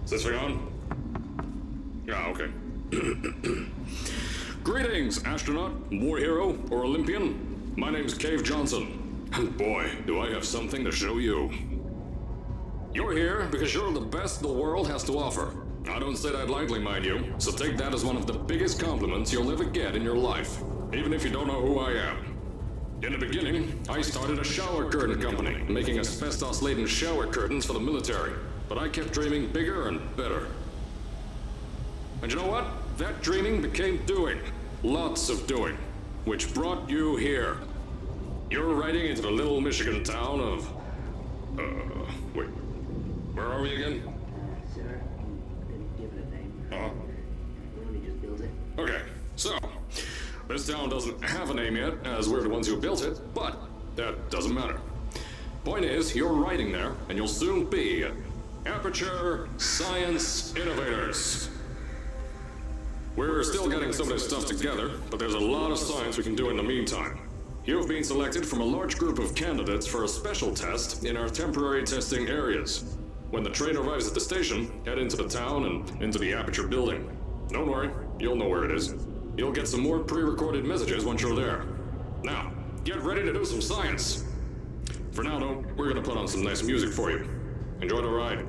Is this thing on? Yeah, okay. Greetings, astronaut, war hero, or Olympian. My name's Cave Johnson. And boy, do I have something to show you. You're here because you're the best the world has to offer. I don't say that lightly, mind you, so take that as one of the biggest compliments you'll ever get in your life, even if you don't know who I am. In the beginning, I started a shower curtain company, making asbestos-laden shower curtains for the military, but I kept dreaming bigger and better. And you know what? That dreaming became doing. Lots of doing. Which brought you here. You're riding into the little Michigan town of... wait. Where are we again? Sir, didn't give it a name. Uh-huh. We only just built it. Okay, so... This town doesn't have a name yet, as we're the ones who built it, but that doesn't matter. Point is, you're riding there, and you'll soon be Aperture Science Innovators. We're still getting some of this stuff together, but there's a lot of science we can do in the meantime. You've been selected from a large group of candidates for a special test in our temporary testing areas. When the train arrives at the station, head into the town and into the Aperture building. Don't worry, you'll know where it is. You'll get some more pre-recorded messages once you're there. Now, get ready to do some science. For now, though, we're gonna put on some nice music for you. Enjoy the ride.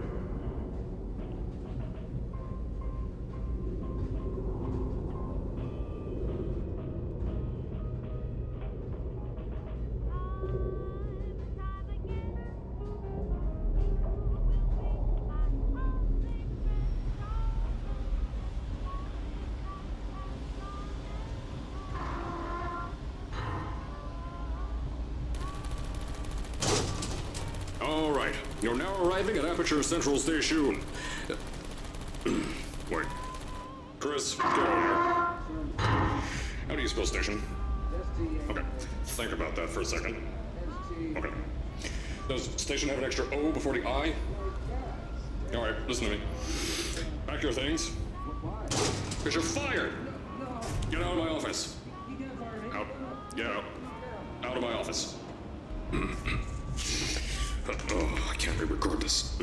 All right, you're now arriving at Aperture Central Station. Wait. Chris, get over here. How do you spell station? Okay, think about that for a second. Okay. Does station have an extra O before the I? All right, listen to me. Pack your things. Because you're fired! Get out of my office. Out. Get out. Out of my office. Oh, I can't re-record this.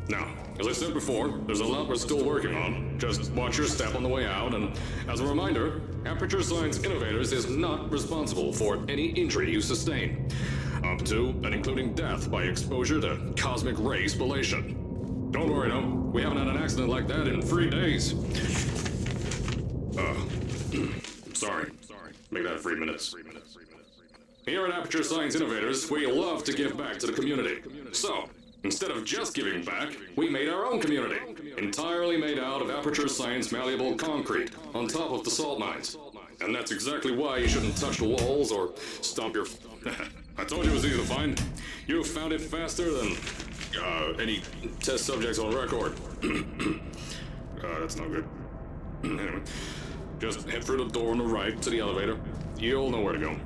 Now, as I said before, there's a lot we're still working on. Just watch your step on the way out, and as a reminder, Aperture Science Innovators is not responsible for any injury you sustain, up to and including death by exposure to cosmic ray spallation. Don't worry, though, we haven't had an accident like that in 3 days. Sorry. Make that 3 minutes. Here at Aperture Science Innovators, we love to give back to the community. So, instead of just giving back, we made our own community, entirely made out of Aperture Science malleable concrete on top of the salt mines. And that's exactly why you shouldn't touch the walls or stomp your... I told you it was easy to find. You found it faster than any test subjects on record. That's no good. Anyway, just head through the door on the right to the elevator. You'll know where to go.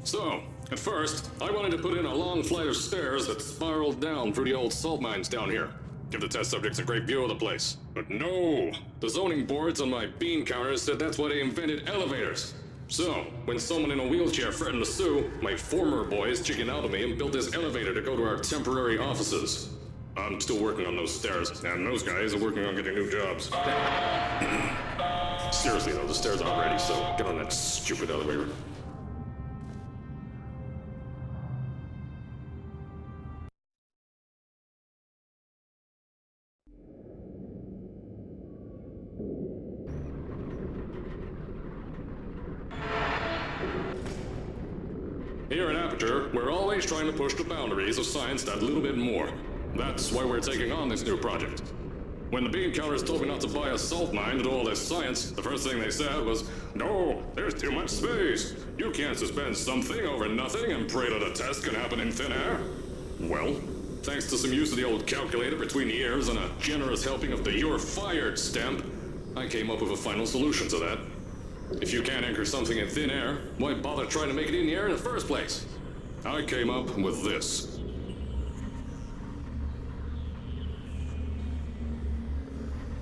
So, at first, I wanted to put in a long flight of stairs that spiraled down through the old salt mines down here. Give the test subjects a great view of the place. But no! The zoning boards on my bean counters said that's why they invented elevators. So, when someone in a wheelchair threatened to sue, my former boys chickened out of me and built this elevator to go to our temporary offices. I'm still working on those stairs, and those guys are working on getting new jobs. Seriously though, the stairs aren't ready, so get on that stupid elevator. Here at Aperture, we're always trying to push the boundaries of science that little bit more. That's why we're taking on this new project. When the bean counters told me not to buy a salt mine to do all this science, the first thing they said was, "No, there's too much space. You can't suspend something over nothing and pray that a test can happen in thin air." Well, thanks to some use of the old calculator between the ears and a generous helping of the "you're fired" stamp, I came up with a final solution to that. If you can't anchor something in thin air, why bother trying to make it in the air in the first place? I came up with this.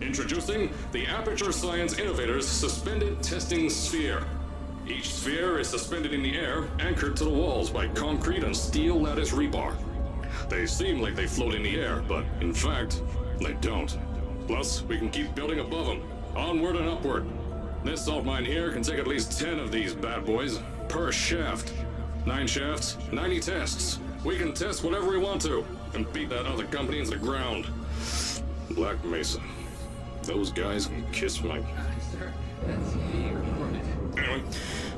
Introducing the Aperture Science Innovators Suspended Testing Sphere. Each sphere is suspended in the air, anchored to the walls by concrete and steel lattice rebar. They seem like they float in the air, but in fact, they don't. Plus, we can keep building above them, onward and upward. This salt mine here can take at least 10 of these bad boys per shaft. 9 shafts, 90 tests. We can test whatever we want to and beat that other company into the ground. Black Mesa. Those guys can kiss my... Sir, that's being recorded. Anyway,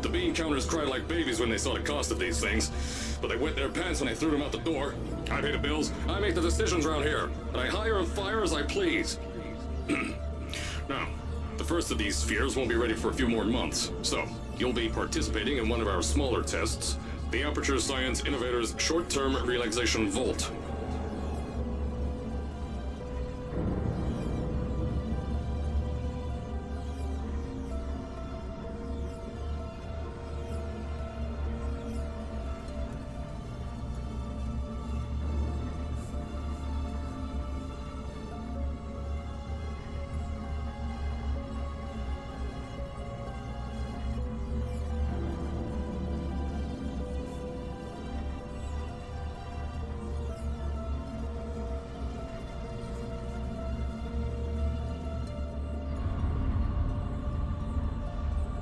the bean counters cried like babies when they saw the cost of these things, but they wet their pants when I threw them out the door. I pay the bills, I make the decisions around here, and I hire and fire as I please. Now, the first of these spheres won't be ready for a few more months, so you'll be participating in one of our smaller tests, the Aperture Science Innovators Short-Term Relaxation Volt.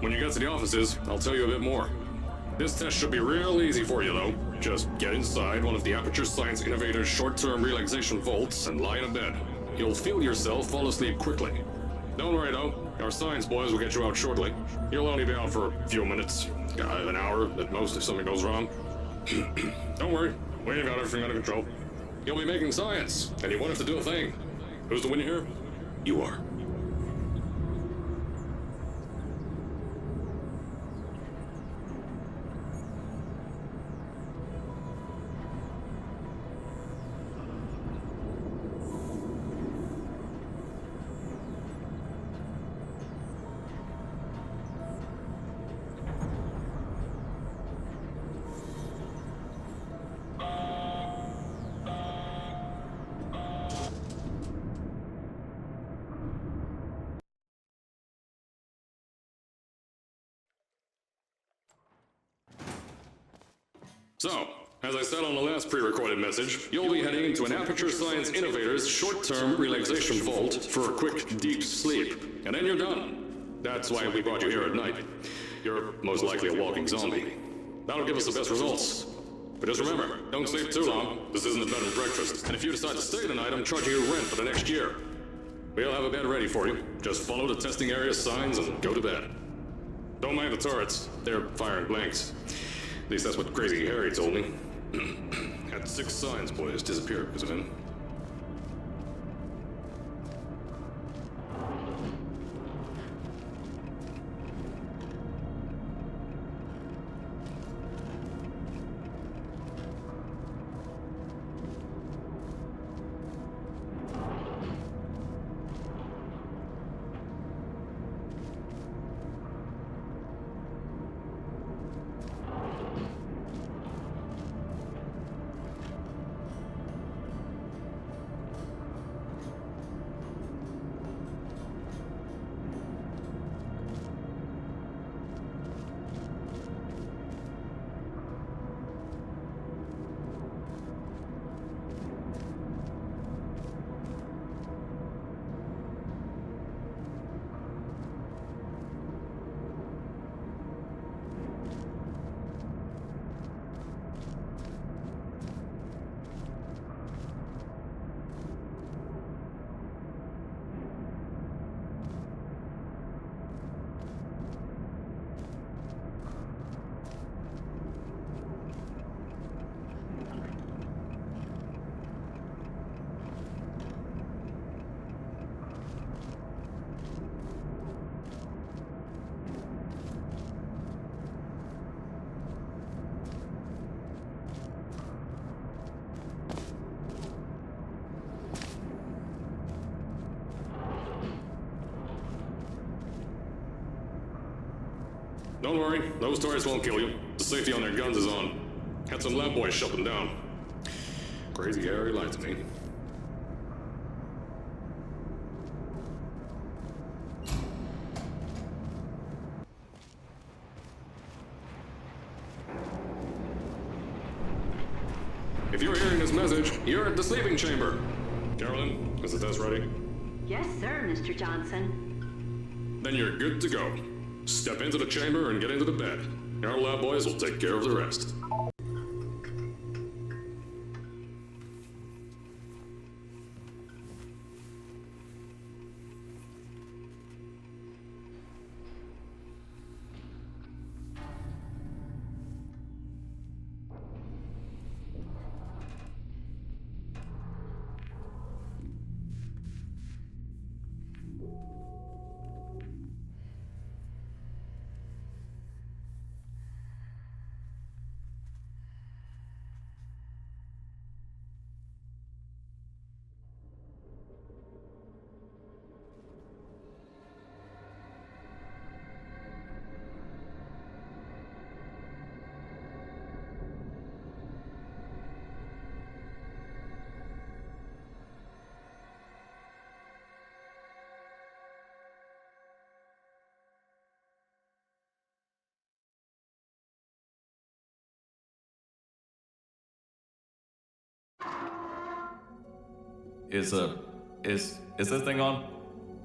When you get to the offices, I'll tell you a bit more. This test should be real easy for you, though. Just get inside one of the Aperture Science Innovators short-term relaxation vaults and lie in a bed. You'll feel yourself fall asleep quickly. Don't worry, though. Our science boys will get you out shortly. You'll only be out for a few minutes. An hour at most if something goes wrong. Don't worry. We've got everything under control. You'll be making science, and you want it to do a thing. Who's the winner here? You are. So, as I said on the last pre-recorded message, you'll be heading into an Aperture Science Innovators short-term relaxation vault for a quick, deep sleep. And then you're done. That's why we brought you here at night. You're most likely a walking zombie. That'll give us the best results. But just remember, don't sleep too long. This isn't a bed and breakfast. And if you decide to stay tonight, I'm charging you rent for the next year. We'll have a bed ready for you. Just follow the testing area signs and go to bed. Don't mind the turrets. They're firing blanks. At least that's what Crazy Harry told me. Had 6 science boys disappear because of him. Don't worry, those toys won't kill you. The safety on their guns is on. Had some lab boys shut them down. Crazy Harry lied to me. If you're hearing this message, you're at the sleeping chamber. Carolyn, is the test ready? Yes, sir, Mr. Johnson. Then you're good to go. Step into the chamber and get into the bed. Our lab boys will take care of the rest. Is this thing on?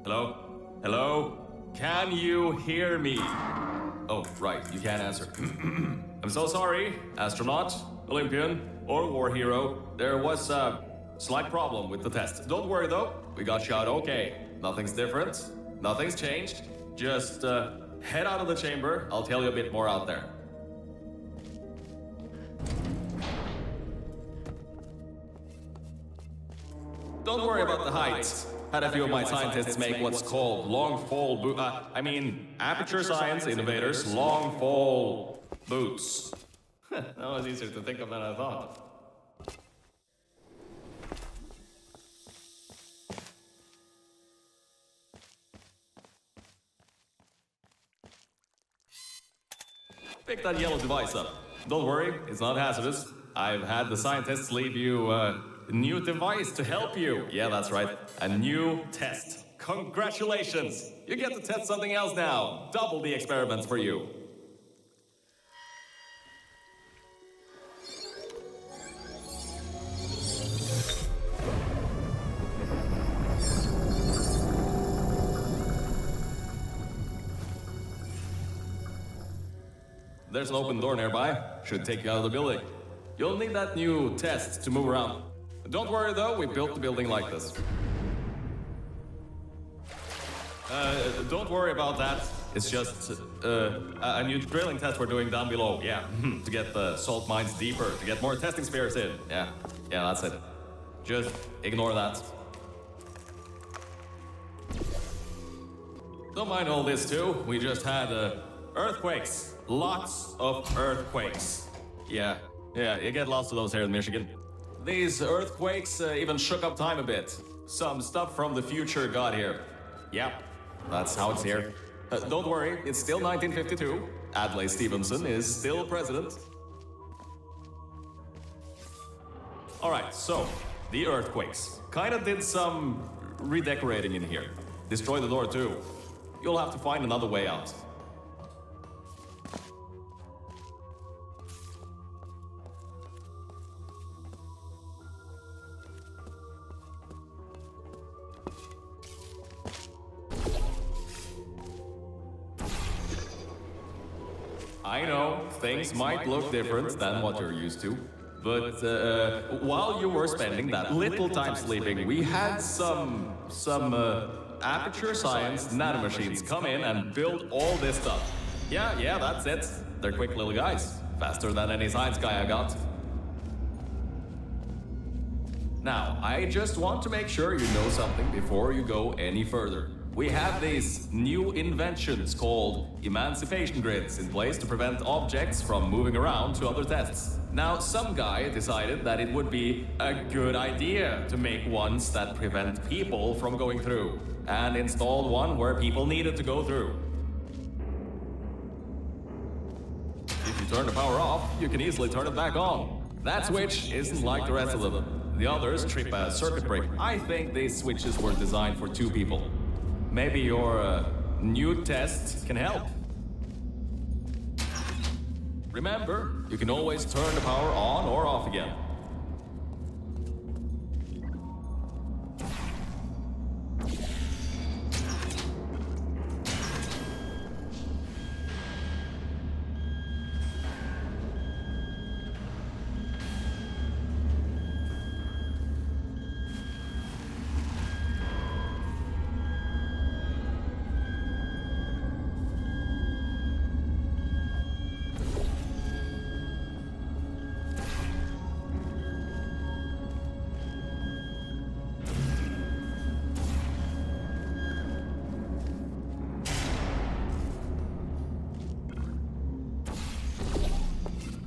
Hello? Hello? Can you hear me? Oh, right, you can't answer. I'm so sorry, astronaut, Olympian, or war hero. There was a slight problem with the test. Don't worry though, we got you out okay. Nothing's different, nothing's changed. Just head out of the chamber, I'll tell you a bit more out there. Don't worry about the height. Had a few of my scientists make what's called long fall aperture science innovators, long fall boots. That was easier to think of than I thought. Pick that yellow device up. Don't worry, it's not hazardous. I've had the scientists leave you a new device to help you. Yeah, that's right. A new test. Congratulations! You get to test something else now. Double the experiments for you. There's an open door nearby. Should take you out of the building. You'll need that new test to move around. Don't worry though, we built the building like this. Don't worry about that. It's just a new drilling test we're doing down below. Yeah, to get the salt mines deeper, to get more testing spheres in. Yeah, that's it. Just ignore that. Don't mind all this too. We just had earthquakes. Lots of earthquakes. Yeah, you get lots of those here in Michigan. These earthquakes even shook up time a bit. Some stuff from the future got here. Yep, that's how it's here. Don't worry, it's still 1952. Adlai Stevenson is still president. Alright, so, the earthquakes. Kinda did some redecorating in here. Destroyed the door too. You'll have to find another way out. I know, things might look different than what you're used to, but while you were spending that little time sleeping, we had some aperture science nanomachines come in and build all this stuff. Yeah, that's it. They're quick little guys, faster than any science guy I got. Now, I just want to make sure you know something before you go any further. We have these new inventions called emancipation grids in place to prevent objects from moving around to other tests. Now, some guy decided that it would be a good idea to make ones that prevent people from going through, and installed one where people needed to go through. turn the power off, you can easily turn it back on. That switch isn't like the rest of them. The others trip a circuit breaker. I think these switches were designed for 2 people. Maybe your new test can help. Remember, you can always turn the power on or off again.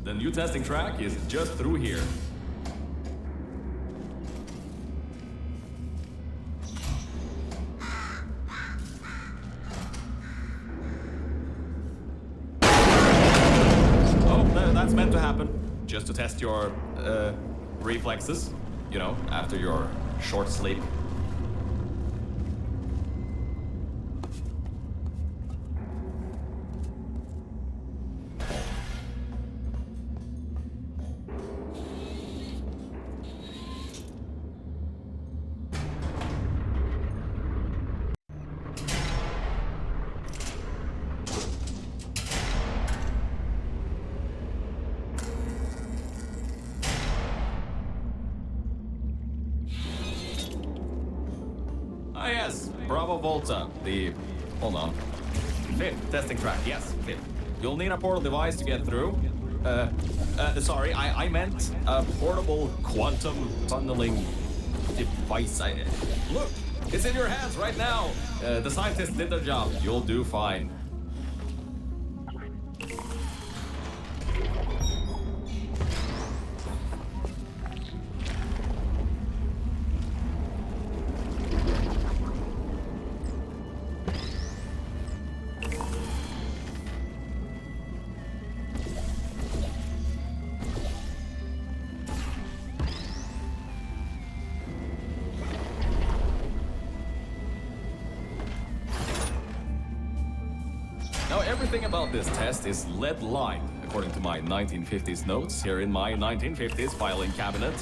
The new testing track is just through here. Oh, that's meant to happen. Just to test your, reflexes. You know, after your short sleep. Ah, yes, Bravo Volta, hold on. 5th testing track, yes, 5th. You'll need a portal device to get through. Sorry, I meant a portable quantum tunneling device. Look, it's in your hands right now. The scientists did their job. You'll do fine. Now, everything about this test is lead-lined, according to my 1950s notes here in my 1950s filing cabinet.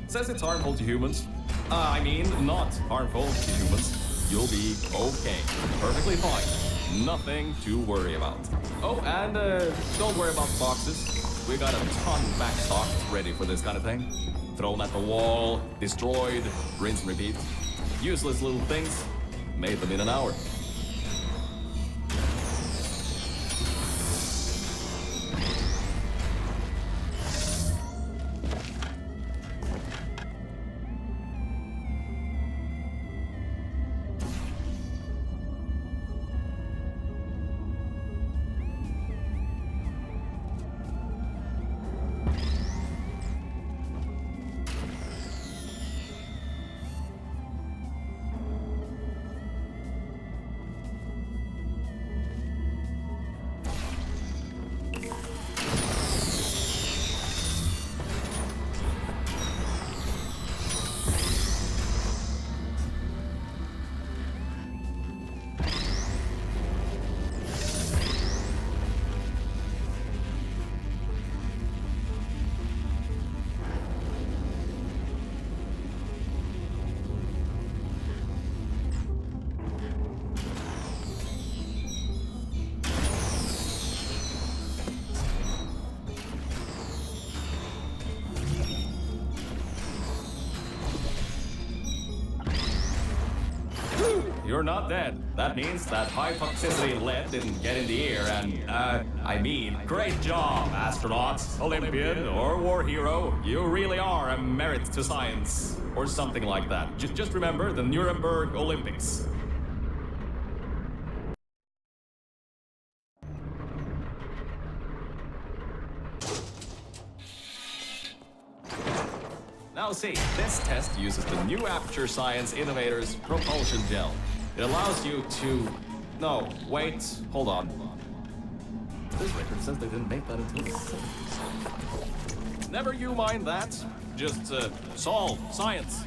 It says it's harmful to humans. I mean, not harmful to humans. You'll be okay. Perfectly fine. Nothing to worry about. Oh, and don't worry about the boxes. We got a ton backstocked ready for this kind of thing. Thrown at the wall, destroyed, rinse and repeat. Useless little things. Made them in an hour. You're not dead. That means that high toxicity lead didn't get in the air and, great job, astronaut, Olympian, or war hero. You really are a merit to science. Or something like that. Just remember the Nuremberg Olympics. Now see, this test uses the new Aperture Science Innovators propulsion gel. It allows you to... No, wait, hold on. This record says they didn't make that until the 70s. Never you mind that. Just solve science.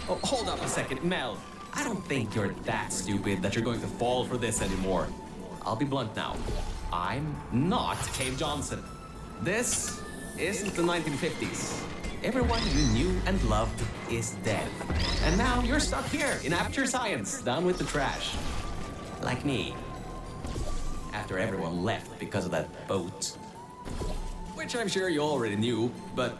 Oh, hold up a second, Mel. I don't think you're that stupid that you're going to fall for this anymore. I'll be blunt now. I'm not Cave Johnson. This isn't the 1950s. Everyone you knew and loved is dead. And now you're stuck here in Aperture Science, down with the trash. Like me. After everyone left because of that boat. Which I'm sure you already knew, but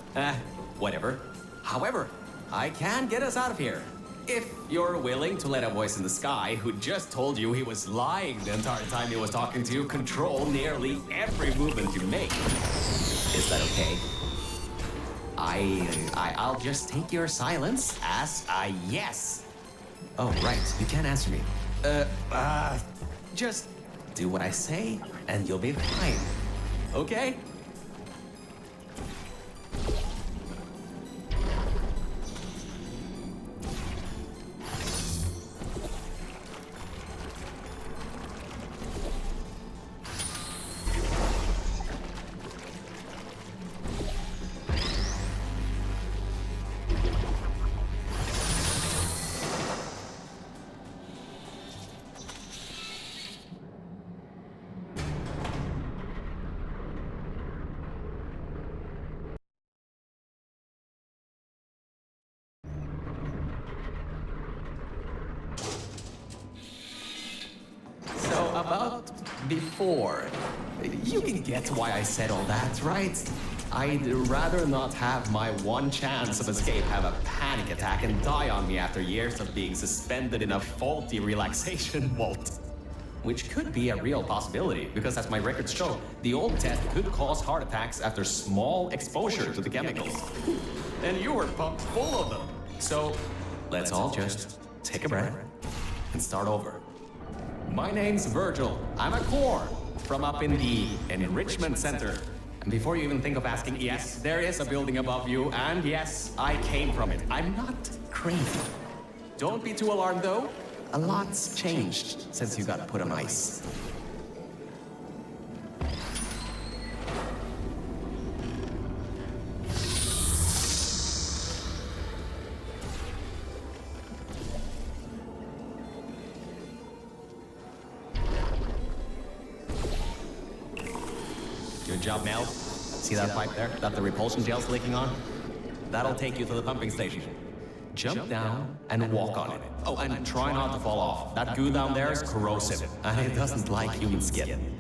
whatever. However, I can get us out of here. If you're willing to let a voice in the sky who just told you he was lying the entire time he was talking to you control nearly every movement you make. Is that okay? I'll just take your silence as a yes. Oh, right. You can't answer me. Just do what I say and you'll be fine. Okay? About before. You can get why I said all that, right? I'd rather not have my one chance of escape have a panic attack and die on me after years of being suspended in a faulty relaxation vault. Which could be a real possibility, because as my records show, the old test could cause heart attacks after small exposure to the chemicals. And you were pumped full of them. So, let's all just take a breath and start over. My name's Virgil. I'm a core from up in the Enrichment Center. And before you even think of asking, yes, there is a building above you, and yes, I came from it. I'm not crazy. Don't be too alarmed, though. A lot's changed since you got put on ice. Good job, Mel. See that pipe there that the repulsion gel's leaking on? That'll take you to the pumping station. Jump down and walk on it. Oh, and try not to fall off. That goo down there is corrosive, and it doesn't like human skin.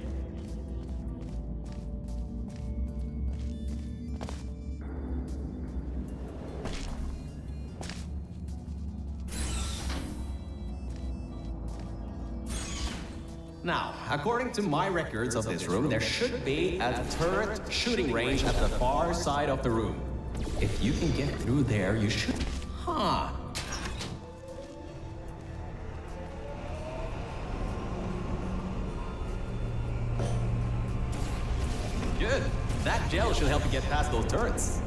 Now, according to my records of this room, there should be a turret shooting range at the far side of the room. If you can get through there, you should... Huh. Good. That gel should help you get past those turrets.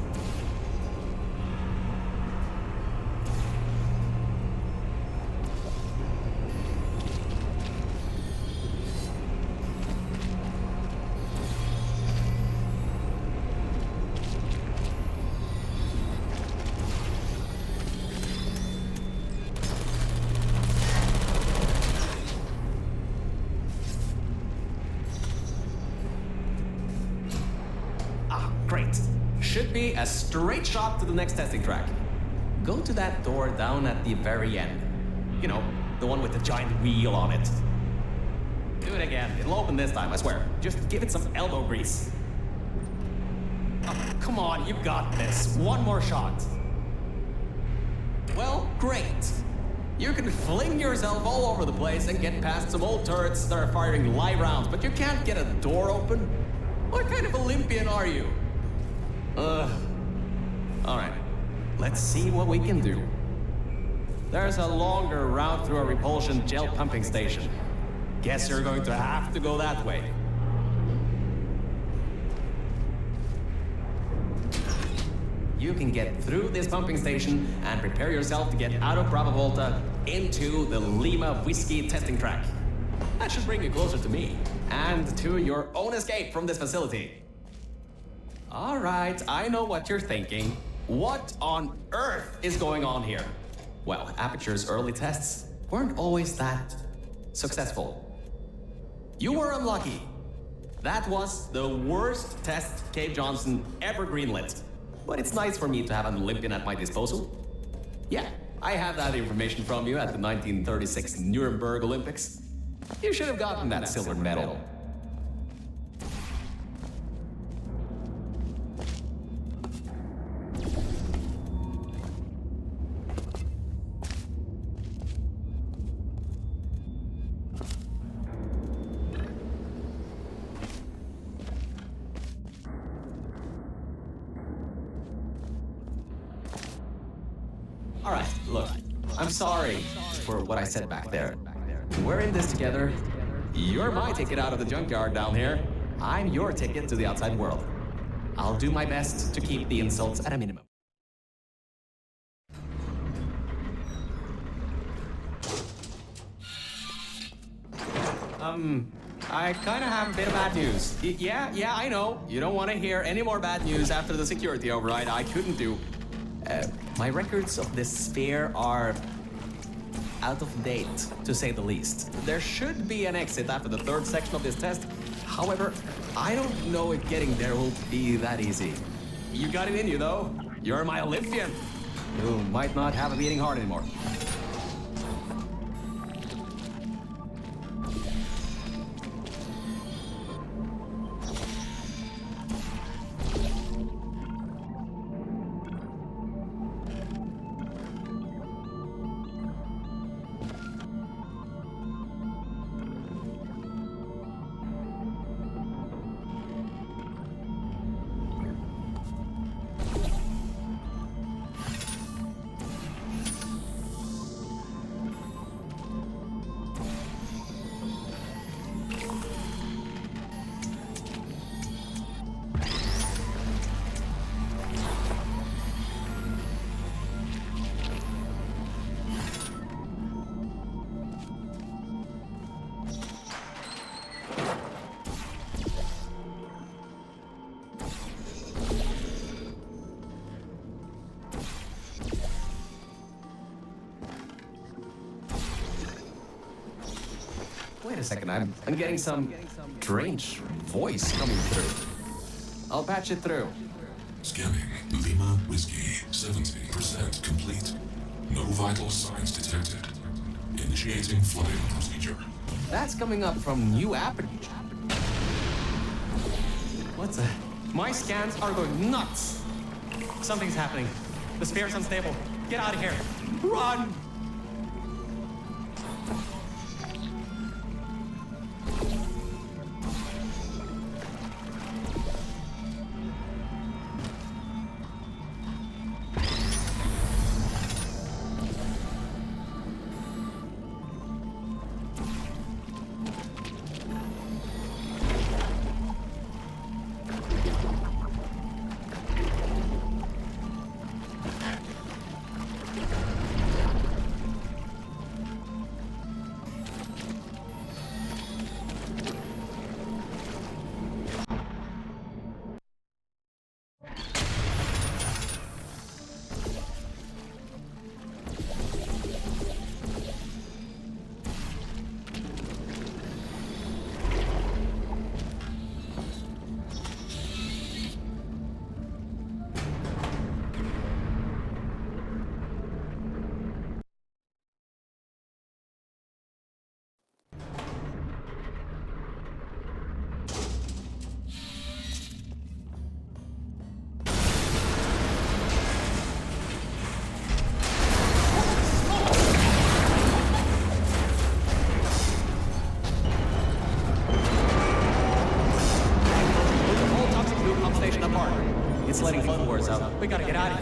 Great. Should be a straight shot to the next testing track. Go to that door down at the very end. You know, the one with the giant wheel on it. Do it again. It'll open this time, I swear. Just give it some elbow grease. Oh, come on, you got this. One more shot. Well, great. You can fling yourself all over the place and get past some old turrets that are firing live rounds, but you can't get a door open? What kind of Olympian are you? Alright, let's see what we can do. There's a longer route through a repulsion gel pumping station. Guess you're going to have to go that way. You can get through this pumping station and prepare yourself to get out of Bravo Volta into the Lima Whiskey testing track. That should bring you closer to me and to your own escape from this facility. All right, I know what you're thinking. What on earth is going on here? Well, Aperture's early tests weren't always that successful. You were unlucky. That was the worst test Cave Johnson ever greenlit. But it's nice for me to have an Olympian at my disposal. Yeah, I have that information from you at the 1936 Nuremberg Olympics. You should have gotten that silver medal. All right, look, I'm sorry for what I said back there. We're in this together. You're my ticket out of the junkyard down here. I'm your ticket to the outside world. I'll do my best to keep the insults at a minimum. I kind of have a bit of bad news. Yeah, I know. You don't want to hear any more bad news after the security override. I couldn't do. My records of this sphere are out of date, to say the least. There should be an exit after the third section of this test. However, I don't know if getting there will be that easy. You got it in you, though. You're my Olympian. You might not have a beating heart anymore. Wait a second, I'm getting some strange voice coming through. I'll patch it through. Scanning. Lima Whiskey. 70% complete. No vital signs detected. Initiating flight procedure. That's coming up from new Aperture. What's that? My scans are going nuts. Something's happening. The sphere's unstable. Get out of here. Run!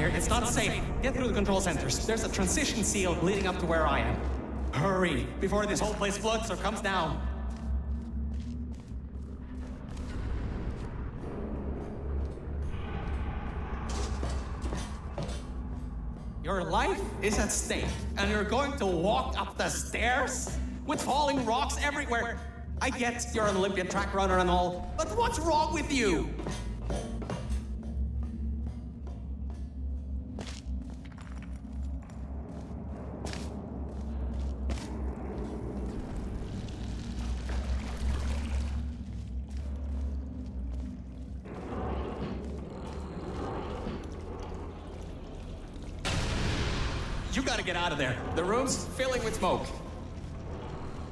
here. It's not safe. Get through the control centers. There's a transition seal leading up to where I am. Hurry, before this whole place floods or comes down. Your life is at stake, and you're going to walk up the stairs with falling rocks everywhere. I get you're an Olympian track runner and all, but what's wrong with you? You gotta get out of there. The room's filling with smoke.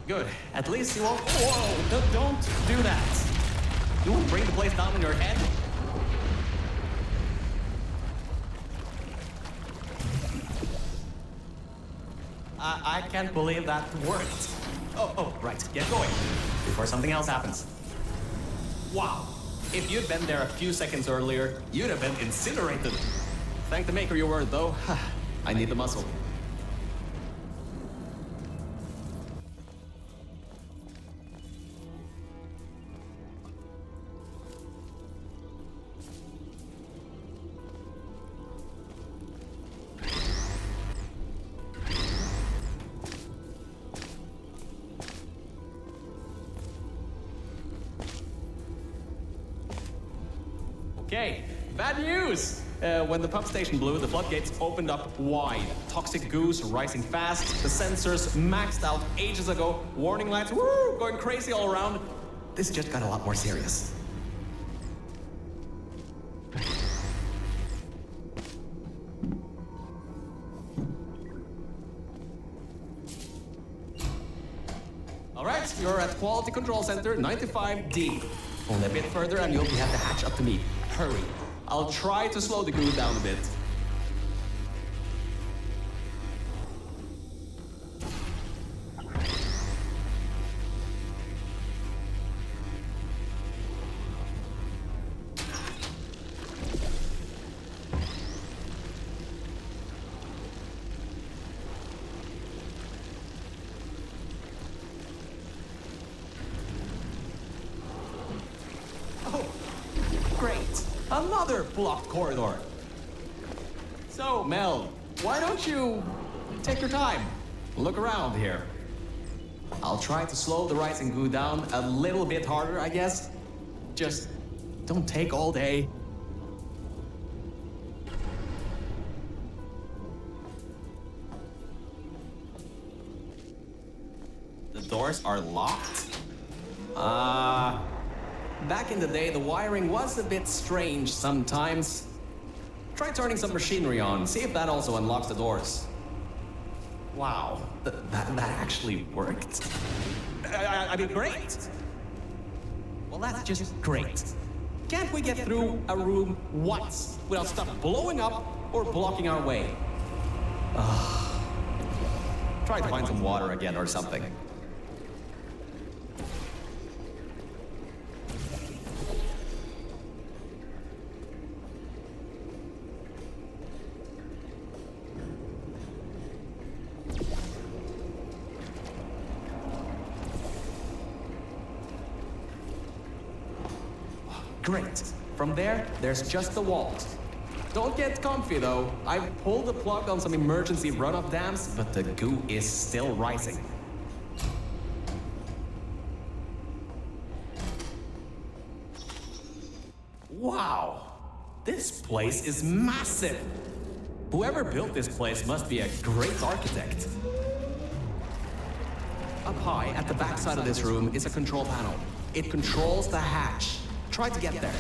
Good. At least you won't. Whoa! Don't do that. You won't bring the place down on your head. I can't believe that worked. Oh, right. Get going before something else happens. Wow. If you'd been there a few seconds earlier, you'd have been incinerated. Thank the maker your word, though. I need the muscle. Okay, bad news! When the pump station blew, the floodgates opened up wide. Toxic goose rising fast, the sensors maxed out ages ago, warning lights going crazy all around. This just got a lot more serious. Alright, you're at Quality Control Center 95D. Only a bit further and you'll have to hatch up to me. Hurry. I'll try to slow the goo down a bit. Great. Another blocked corridor. So, Mel, why don't you take your time? Look around here. I'll try to slow the rising goo down a little bit harder, I guess. Just don't take all day. The doors are locked? Back in the day, the wiring was a bit strange sometimes. Try turning some machinery on, see if that also unlocks the doors. Wow, that actually worked. I mean, great! Well, that's just great. Can't we get through a room once without stuff blowing up or blocking our way? Try to find some water again or something. Great. From there, there's just the walls. Don't get comfy though. I've pulled the plug on some emergency run-up dams, but the goo is still rising. Wow! This place is massive! Whoever built this place must be a great architect. Up high, at the back side of this room, is a control panel. It controls the hatch. Try to get there.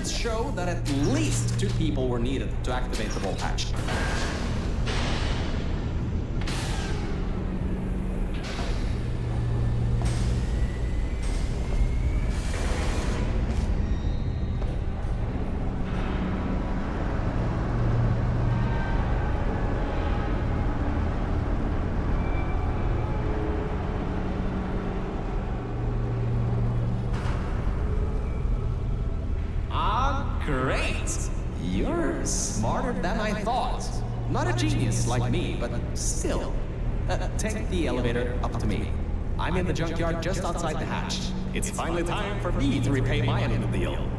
records show that at least 2 people were needed to activate the vault hatch. Great! You're smarter than I thought. Not a genius like me, but still. Take the elevator up to me. I'm in the junkyard just outside the hatch. It's finally time for me to repay my end of the deal.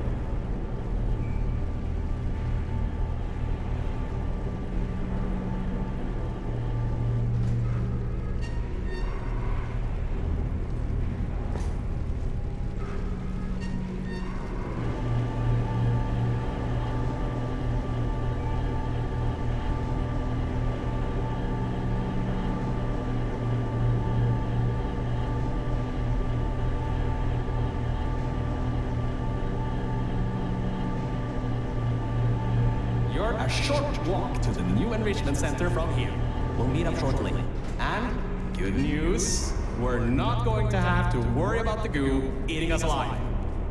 You're a short walk to the new enrichment center from here. We'll meet up shortly. And good news, we're not going to have to worry about the goo eating us alive.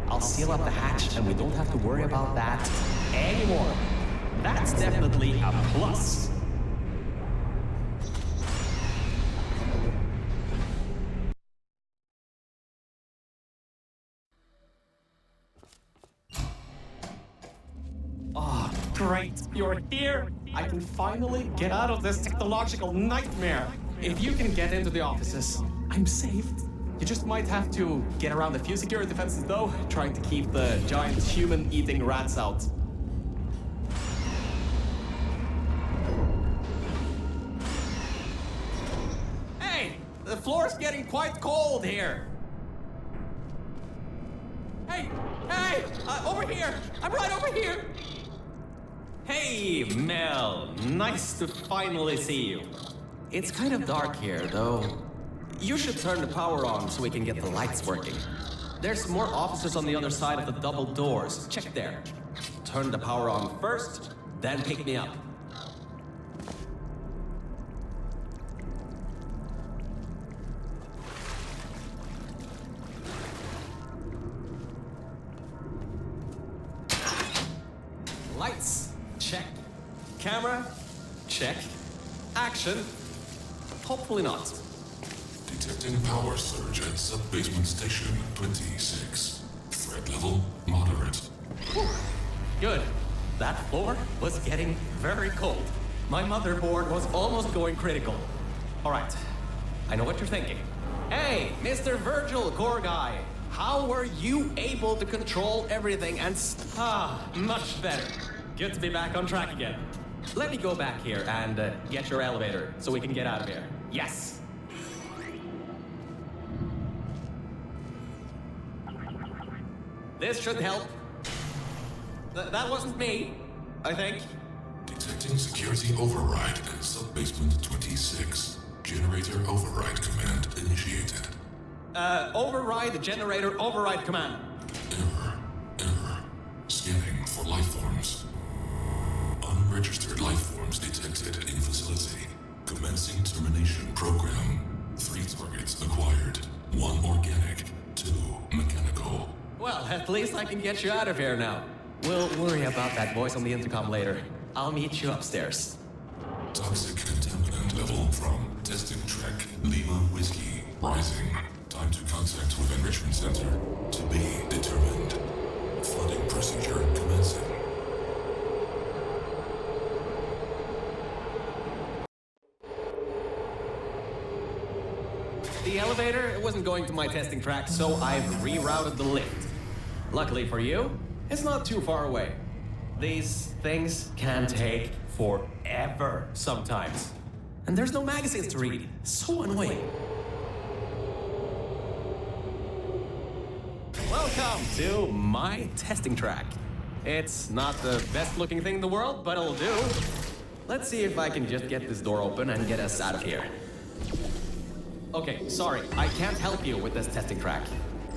I'll seal up the hatch and we don't have to worry about that anymore. That's definitely a plus. Oh, great, you're here! I can finally get out of this technological nightmare! If you can get into the offices, I'm saved. You just might have to get around a few security fences though, trying to keep the giant human-eating rats out. Hey! The floor's getting quite cold here! Hey! Hey! Over here! I'm right over here! Hey, Mel. Nice to finally see you. It's kind of dark here, though. You should turn the power on so we can get the lights working. There's more offices on the other side of the double doors. Check there. Turn the power on first, then pick me up. Lights, check. Camera, check. Action, hopefully not. Detecting power surge at sub-basement station 26. Threat level moderate. Whew. Good. That floor was getting very cold. My motherboard was almost going critical. All right, I know what you're thinking. Hey, Mr. Virgil, core guy. How were you able to control everything and much better. Good to be back on track again. Let me go back here and get your elevator so we can get out of here. Yes. This should help. That wasn't me, I think. Detecting security override at sub-basement 26. Generator override command initiated. Override generator override command. Error. Scanning for life forms. Unregistered life forms detected in facility. Commencing termination program. 3 targets acquired. 1 organic, 2 mechanical. Well, at least I can get you out of here now. We'll worry about that voice on the intercom later. I'll meet you upstairs. Toxic contaminant level from testing track Lima Whiskey rising. Time to contact with enrichment center to be determined. Flooding procedure commencing. The elevator wasn't going to my testing track, so I've rerouted the lift. Luckily for you, it's not too far away. These things can take forever sometimes. And there's no magazines to read. So annoying. Welcome to my testing track. It's not the best looking thing in the world, but it'll do. Let's see if I can just get this door open and get us out of here. Okay, sorry, I can't help you with this testing track.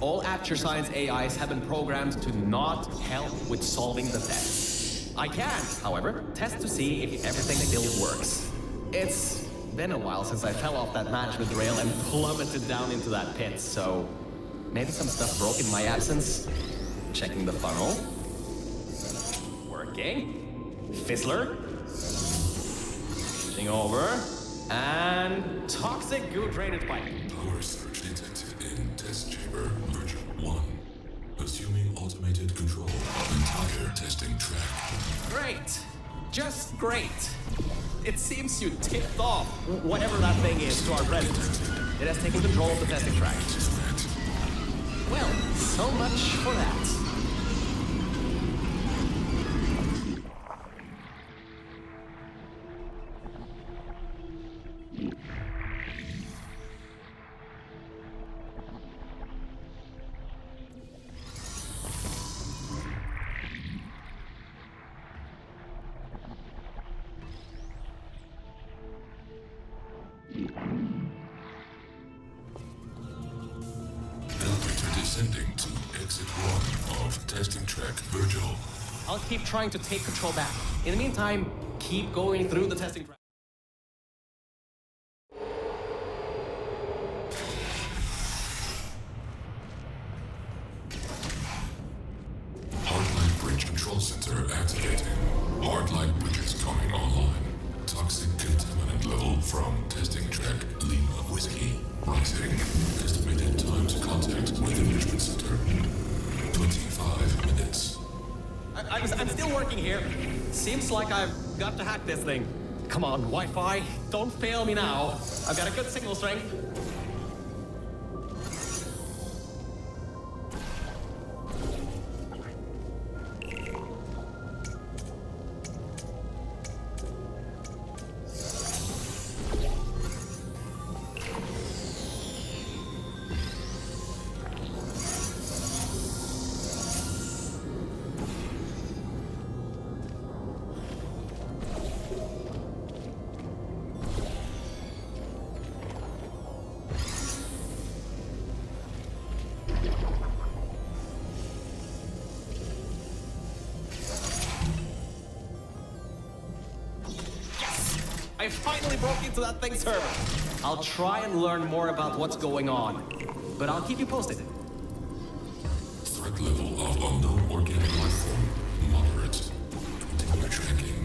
all Aperture Science AIs have been programmed to not help with solving the test. I can, however, test to see if everything still works. It's been a while since I fell off that management rail and plummeted down into that pit, so maybe some stuff broke in my absence. Checking the funnel. Working. Fizzler. Thing over. And toxic goo drainage pipe. Power surge detected in test chamber version 1. Assuming automated control of entire testing track. Great. Just great. It seems you tipped off whatever that thing is to our president. It has taken control of the testing track. Well, so much for that. Elevator descending to exit 1 of testing track Virgil. I'll keep trying to take control back. In the meantime, keep going through the testing track. Hardline bridge control center activating. Hardline bridges coming online. Toxic contaminant level from testing track Lima Whiskey. Rising. Estimated time to contact with enrichment center. 25 minutes. I'm still working here. Seems like I've got to hack this thing. Come on, Wi-Fi, don't fail me now. I've got a good signal strength. I finally broke into that thing's server. I'll try and learn more about what's going on, but I'll keep you posted. Threat level of unknown organic life form. Moderate. Continue tracking.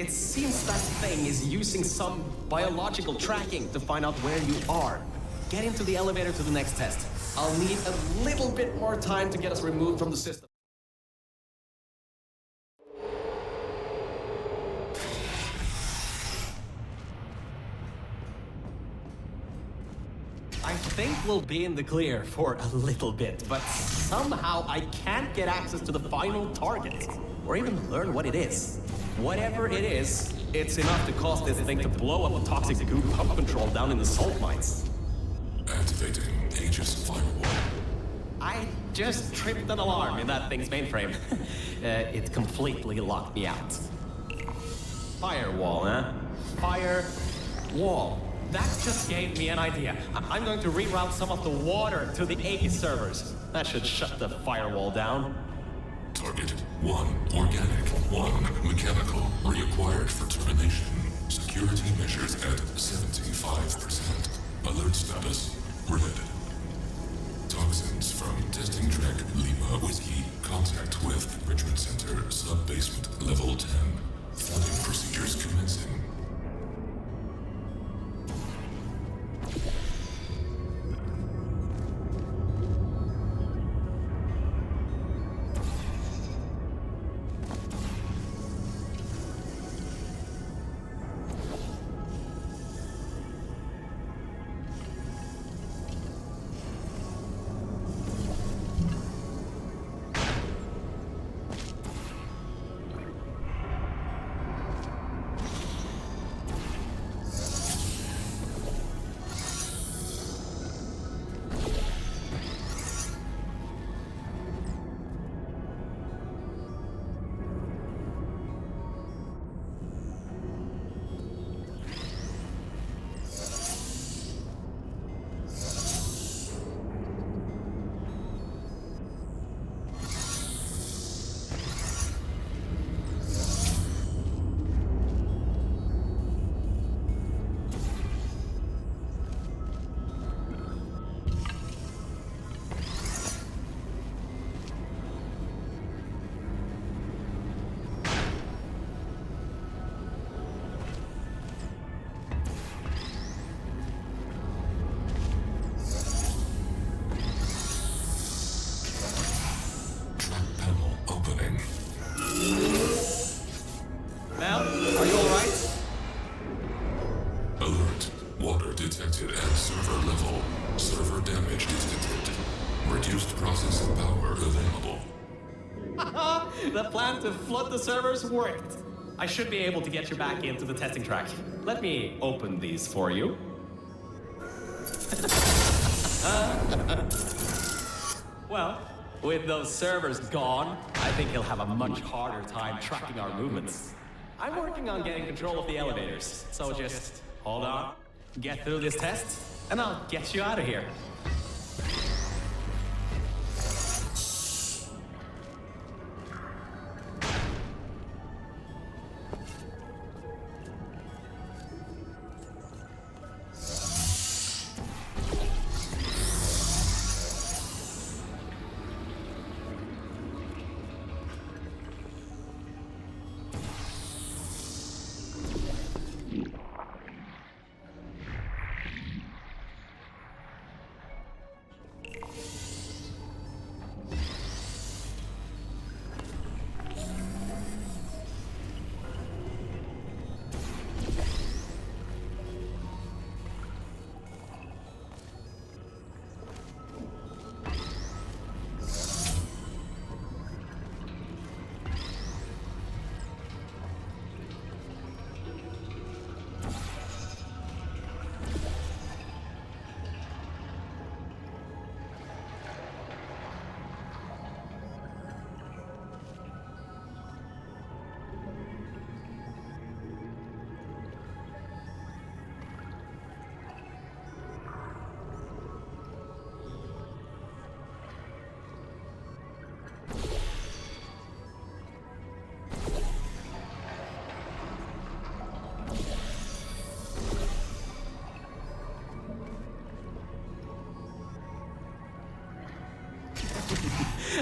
It seems that thing is using some biological tracking to find out where you are. Get into the elevator to the next test. I'll need a little bit more time to get us removed from the system. I think we'll be in the clear for a little bit, but somehow I can't get access to the final target, or even learn what it is. Whatever it is, it's enough to cause this thing to blow up a toxic goo pump control down in the salt mines. Activating Aegis firewall. I just tripped an alarm in that thing's mainframe. It completely locked me out. Firewall, huh? Firewall. That just gave me an idea. I'm going to reroute some of the water to the Aegis servers. That should shut the firewall down. Target 1 organic, 1 mechanical. Reacquired for termination. Security measures at 75%. Alert status red. Toxins from testing track Lima Whiskey. Contact with Enrichment Center sub-basement level 10. Flooding procedures commencing. Detected at server level. Server damage detected. Reduced processing power available. The plan to flood the servers worked. I should be able to get you back into the testing track. Let me open these for you. Well, with those servers gone, I think he'll have a much harder time tracking our movements. I'm working on getting control of the elevators, so just hold on, get through this test, and I'll get you out of here.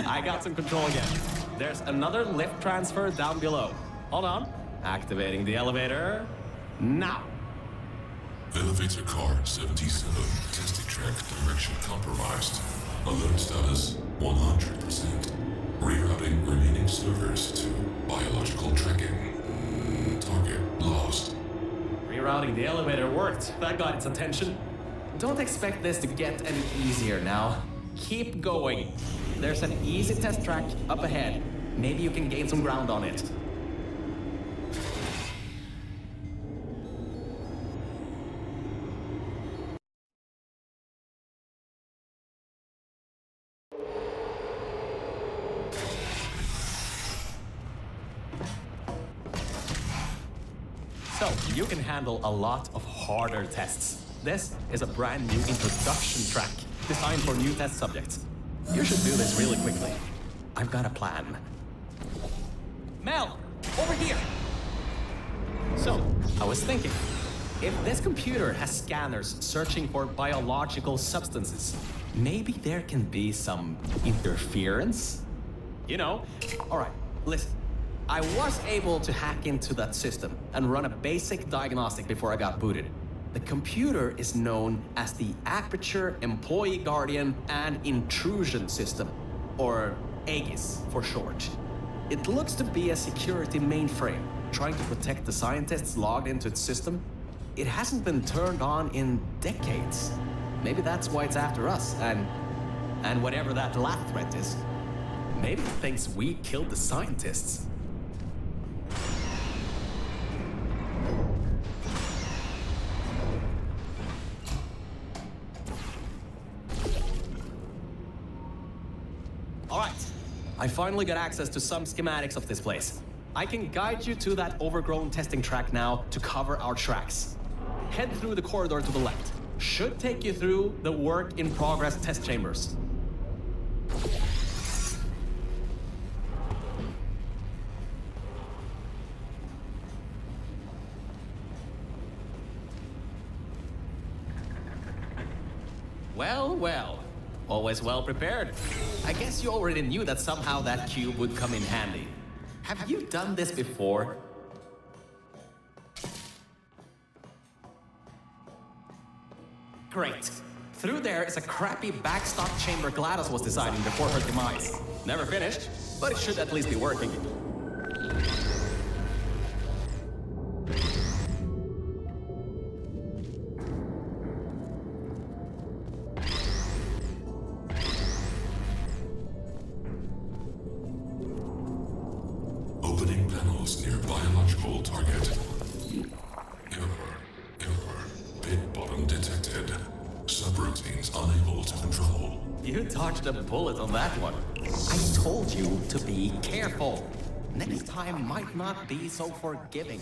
I got some control again. There's another lift transfer down below. Hold on. Activating the elevator. Now. Elevator car 77. Testing track direction compromised. Alert status 100%. Rerouting remaining servers to biological tracking. Target lost. Rerouting the elevator worked. That got its attention. Don't expect this to get any easier now. Keep going. There's an easy test track up ahead. Maybe you can gain some ground on it. So, you can handle a lot of harder tests. This is a brand new introduction track designed for new test subjects. You should do this really quickly. I've got a plan. Mel, over here! So, I was thinking, if this computer has scanners searching for biological substances, maybe there can be some interference? You know, alright, listen. I was able to hack into that system and run a basic diagnostic before I got booted. The computer is known as the Aperture Employee Guardian and Intrusion System, or AGIS for short. It looks to be a security mainframe, trying to protect the scientists logged into its system. It hasn't been turned on in decades. Maybe that's why it's after us, and whatever that last threat is. Maybe it thinks we killed the scientists. All right, I finally got access to some schematics of this place. I can guide you to that overgrown testing track now to cover our tracks. Head through the corridor to the left. Should take you through the work-in-progress test chambers. Well, well. Always well prepared. I guess you already knew that somehow that cube would come in handy. Have you done this before? Great. Through there is a crappy backstop chamber GLaDOS was designing before her demise. Never finished, but it should at least be working. Opening panels near biological target. Error. Pit bottom detected. Subroutines unable to control. You dodged a bullet on that one. I told you to be careful. Next time might not be so forgiving.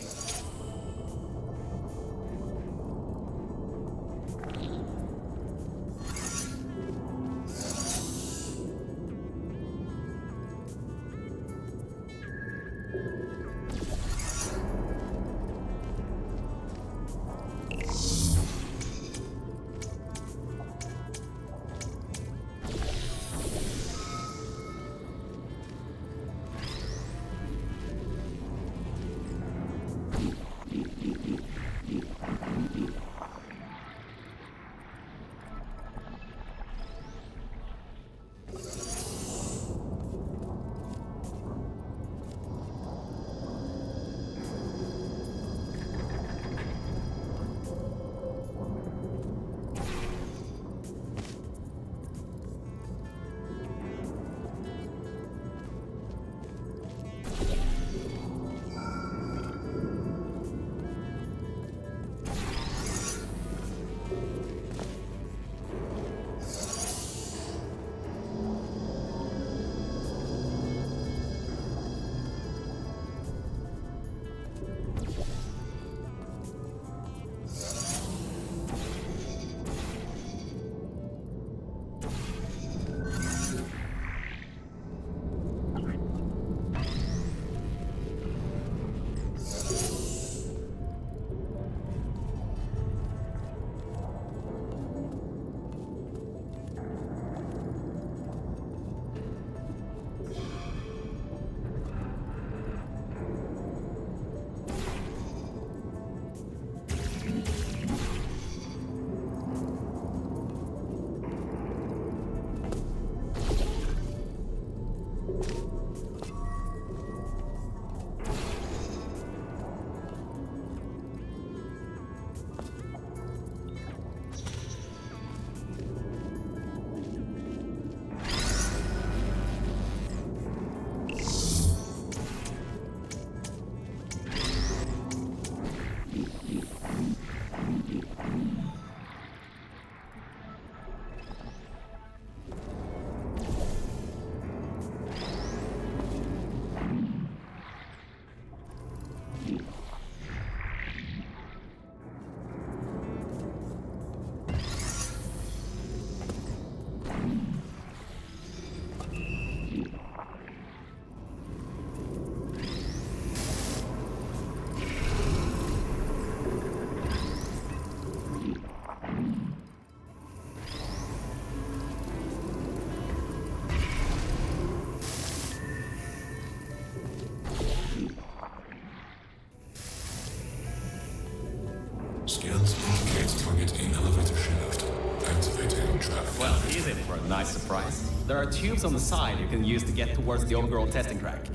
in for a nice surprise. There are tubes on the side you can use to get towards the overgrown testing track.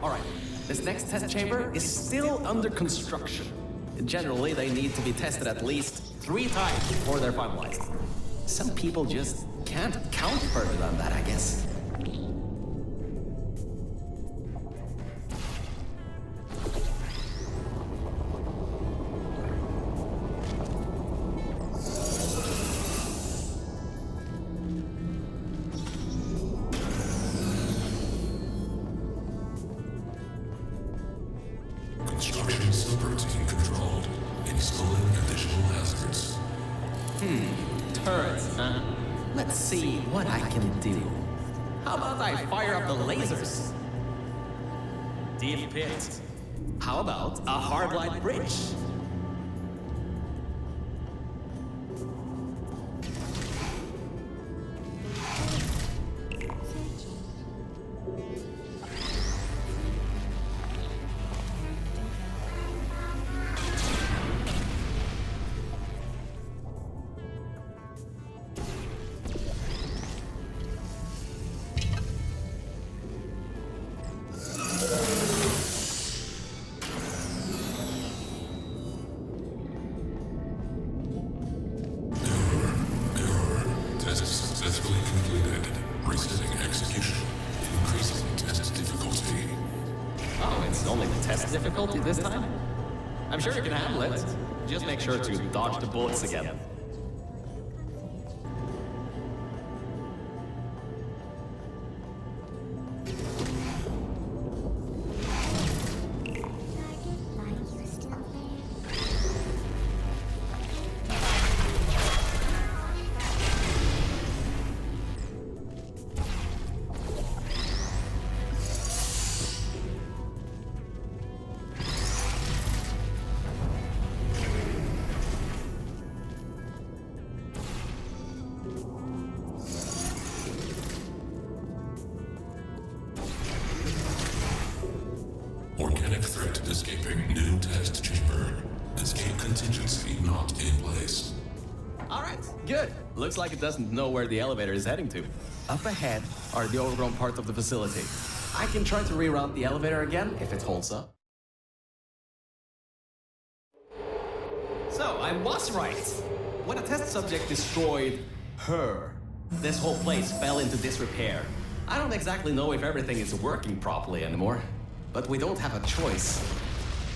Alright, this next test chamber is still under construction. Generally, they need to be tested at least 3 times before they're finalized. Some people just can't count further than that, I guess. Construction subroutine controlled. Installing additional hazards. Turrets, huh? Let's see what I can do. How about I fire up the lasers? Deep pit. How about a hardline bridge? Test successfully completed. Resetting execution. Increasing test difficulty. Oh, it's only the test difficulty this time? I'm sure you can handle it. Just make sure to dodge the bullets again. Organic threat escaping new test chamber. Escape contingency not in place. Alright, good. Looks like it doesn't know where the elevator is heading to. Up ahead are the overgrown parts of the facility. I can try to reroute the elevator again if it holds up. So, I was right. When a test subject destroyed her, this whole place fell into disrepair. I don't exactly know if everything is working properly anymore, but we don't have a choice.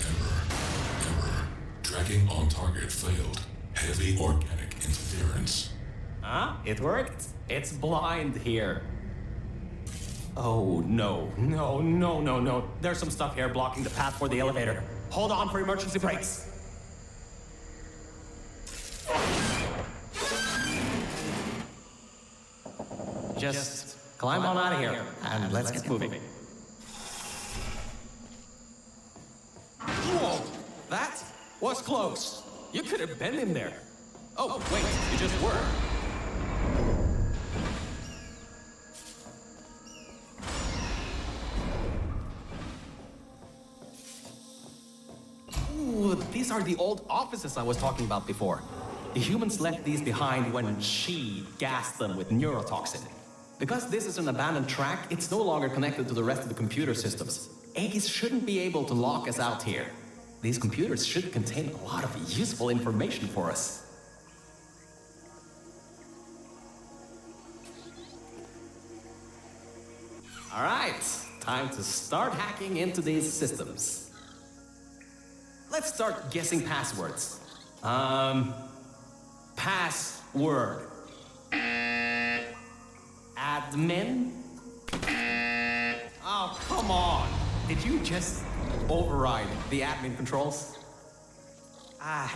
Error. Tracking on target failed. Heavy organic interference. Huh? It worked? It's blind here. Oh, no. No. There's some stuff here blocking the path for the elevator. Hold on for emergency brakes. Just climb on out of here and let's get moving. Whoa! That was close. You could have been in there. Oh, wait, you just were. Ooh, these are the old offices I was talking about before. The humans left these behind when she gassed them with neurotoxin. Because this is an abandoned track, it's no longer connected to the rest of the computer systems. Aegis shouldn't be able to lock us out here. These computers should contain a lot of useful information for us. Alright, time to start hacking into these systems. Let's start guessing passwords. Password. Admin? Oh, come on. Did you just override the admin controls?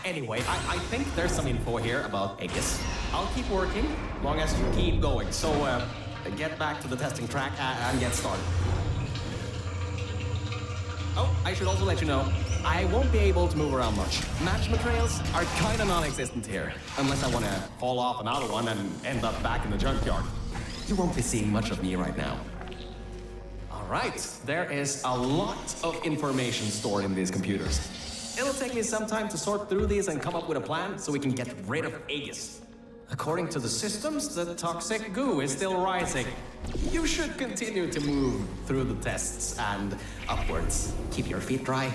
Anyway, I think there's some info here about Aegis. I'll keep working, long as you keep going. So, get back to the testing track and get started. Oh, I should also let you know, I won't be able to move around much. Management trails are kinda non-existent here, unless I wanna fall off another one and end up back in the junkyard. You won't be seeing much of me right now. Alright, there is a lot of information stored in these computers. It'll take me some time to sort through these and come up with a plan so we can get rid of Aegis. According to the systems, the toxic goo is still rising. You should continue to move through the tests and upwards. Keep your feet dry.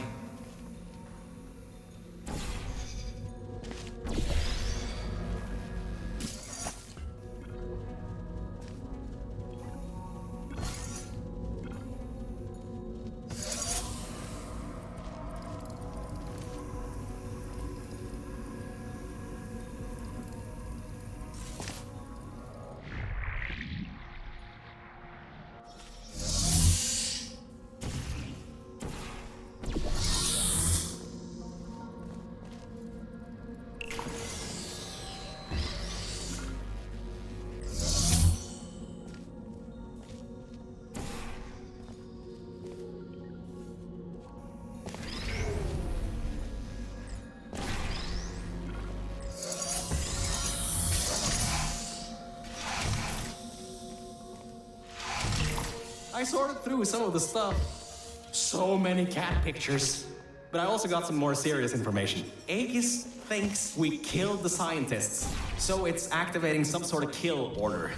I sorted through some of the stuff. So many cat pictures. But I also got some more serious information. Aegis thinks we killed the scientists, so it's activating some sort of kill order.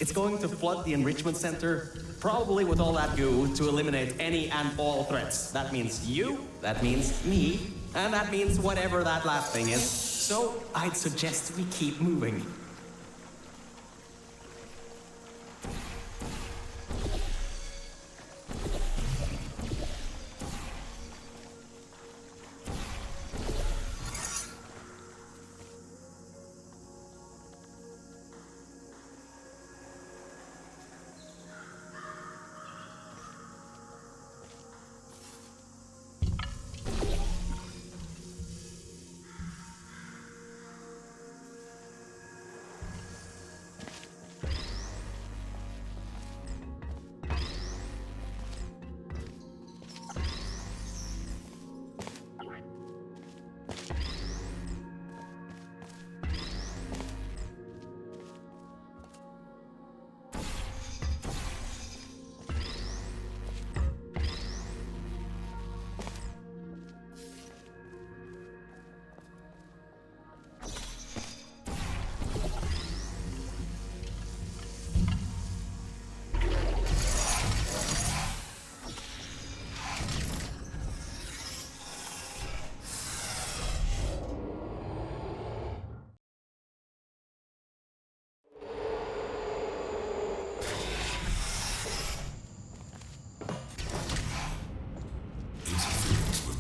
It's going to flood the enrichment center, probably with all that goo, to eliminate any and all threats. That means you, that means me, and that means whatever that last thing is. So I'd suggest we keep moving.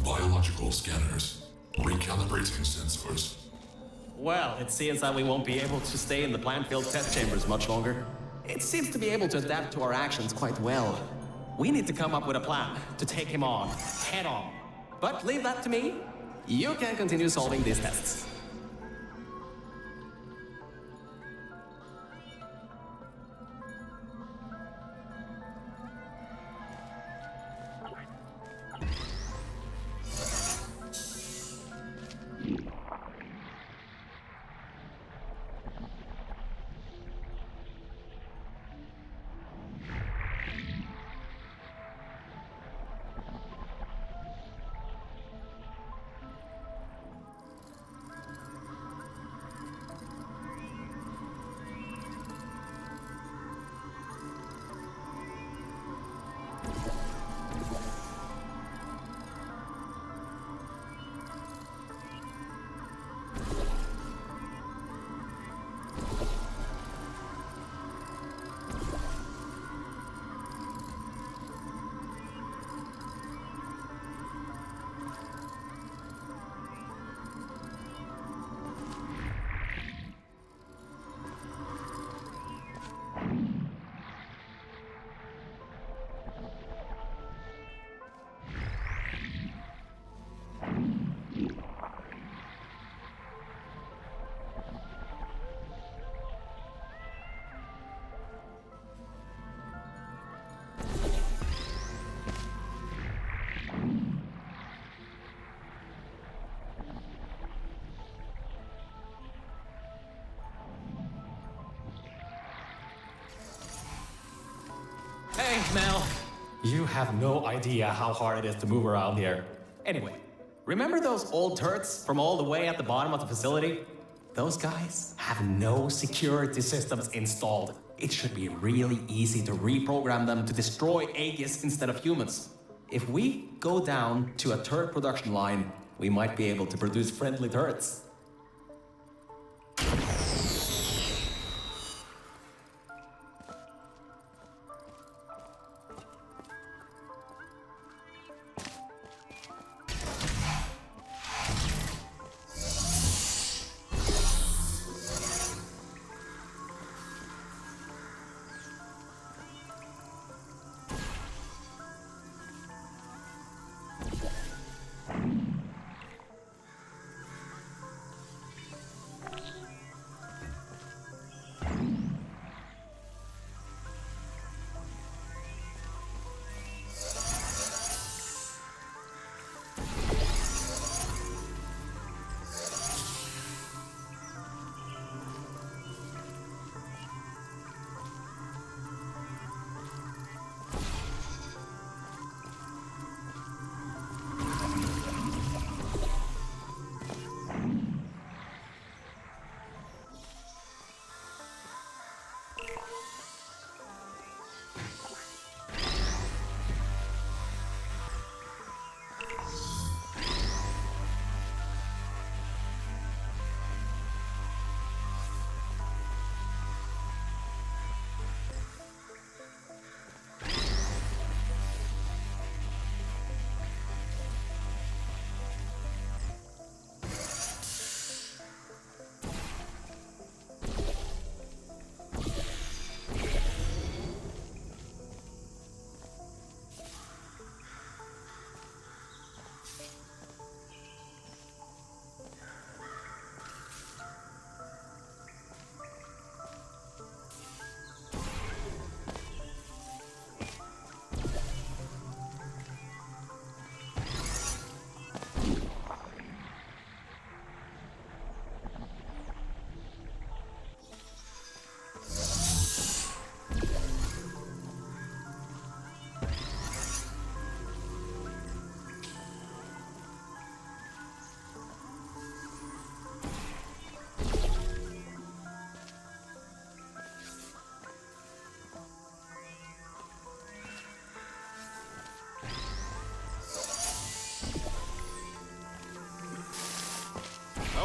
Biological scanners. Recalibrating sensors. Well, it seems that we won't be able to stay in the plant-filled test chambers much longer. It seems to be able to adapt to our actions quite well. We need to come up with a plan to take him on, head on. But leave that to me. You can continue solving these tests. Okay, Mel. You have no idea how hard it is to move around here. Anyway, remember those old turrets from all the way at the bottom of the facility? Those guys have no security systems installed. It should be really easy to reprogram them to destroy Aegis instead of humans. If we go down to a turret production line, we might be able to produce friendly turrets.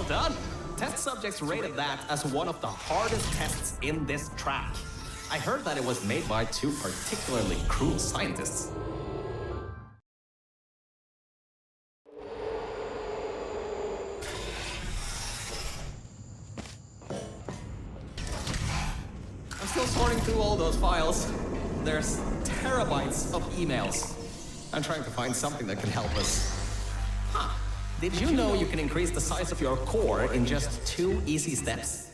Well done. Test subjects rated that as one of the hardest tests in this track. I heard that it was made by two particularly cruel scientists. I'm still sorting through all those files. There's terabytes of emails. I'm trying to find something that can help us. Huh. Did you know you can increase the size of your core in just 2 easy steps?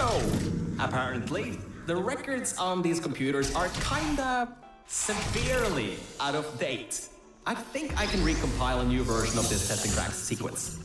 So, apparently, the records on these computers are kinda severely out of date. I think I can recompile a new version of this testing track sequence.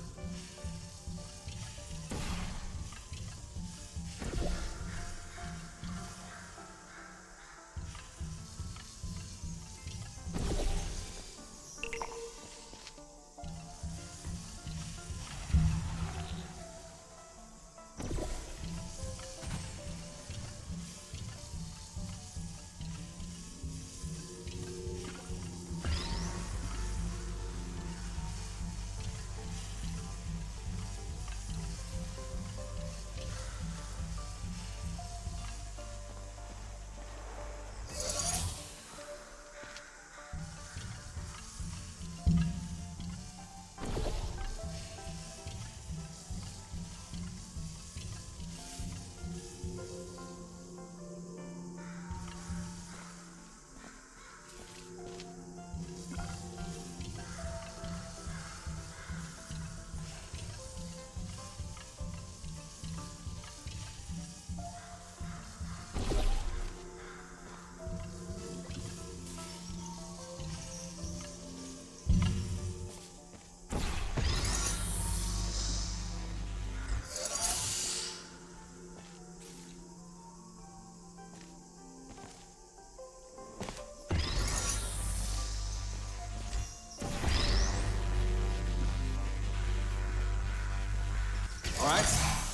Alright,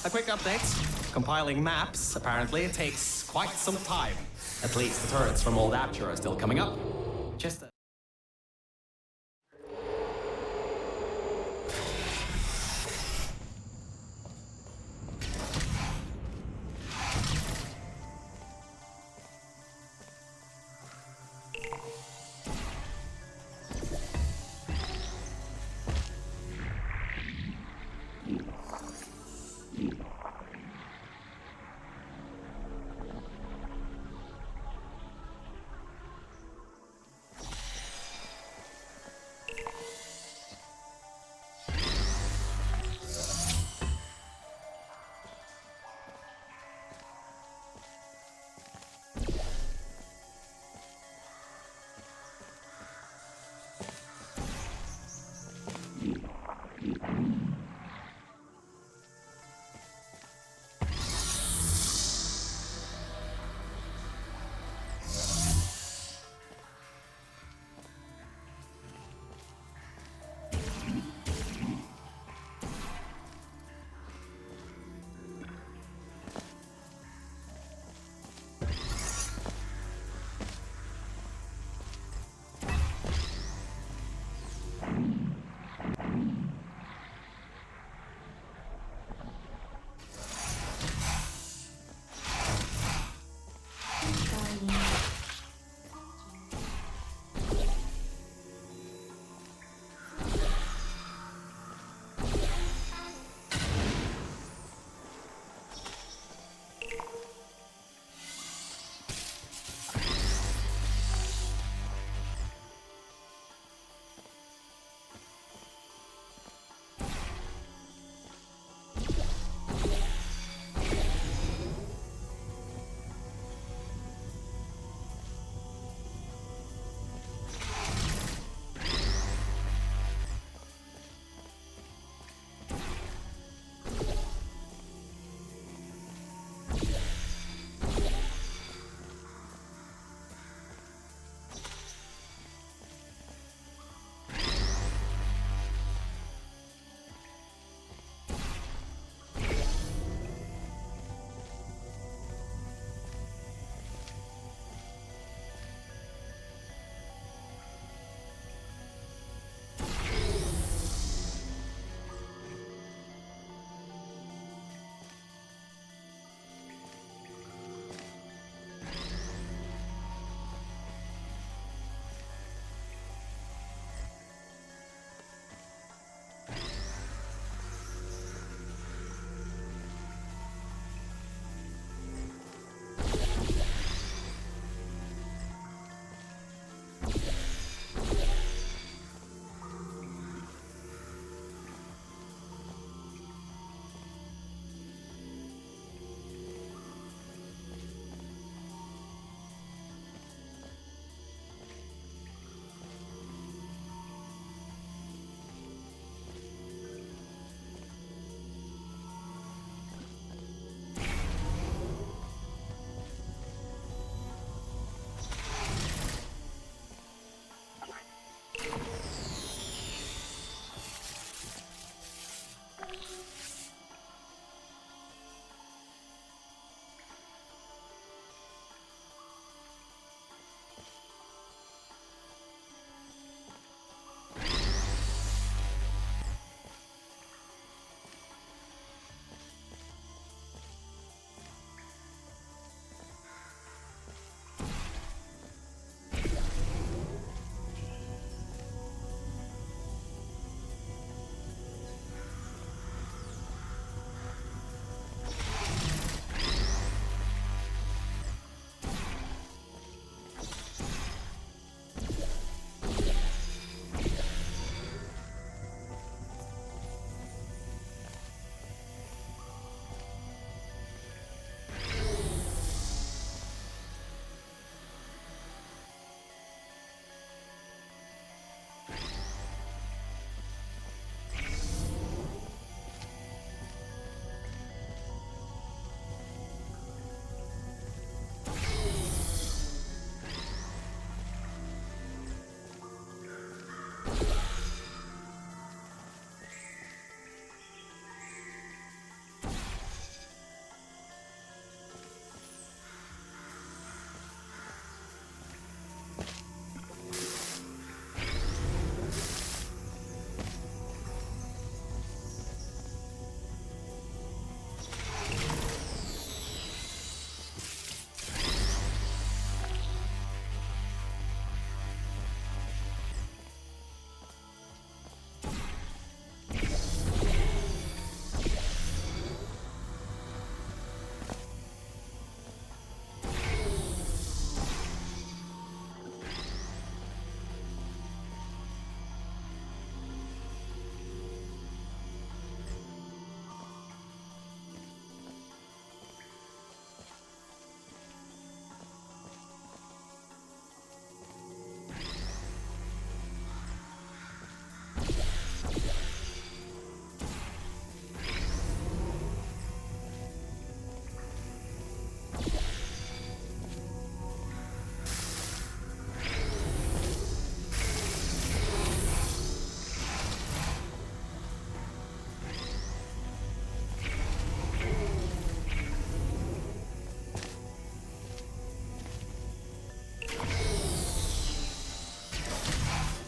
a quick update. Compiling maps apparently takes quite some time. At least the turrets from Old Aperture are still coming up. Just a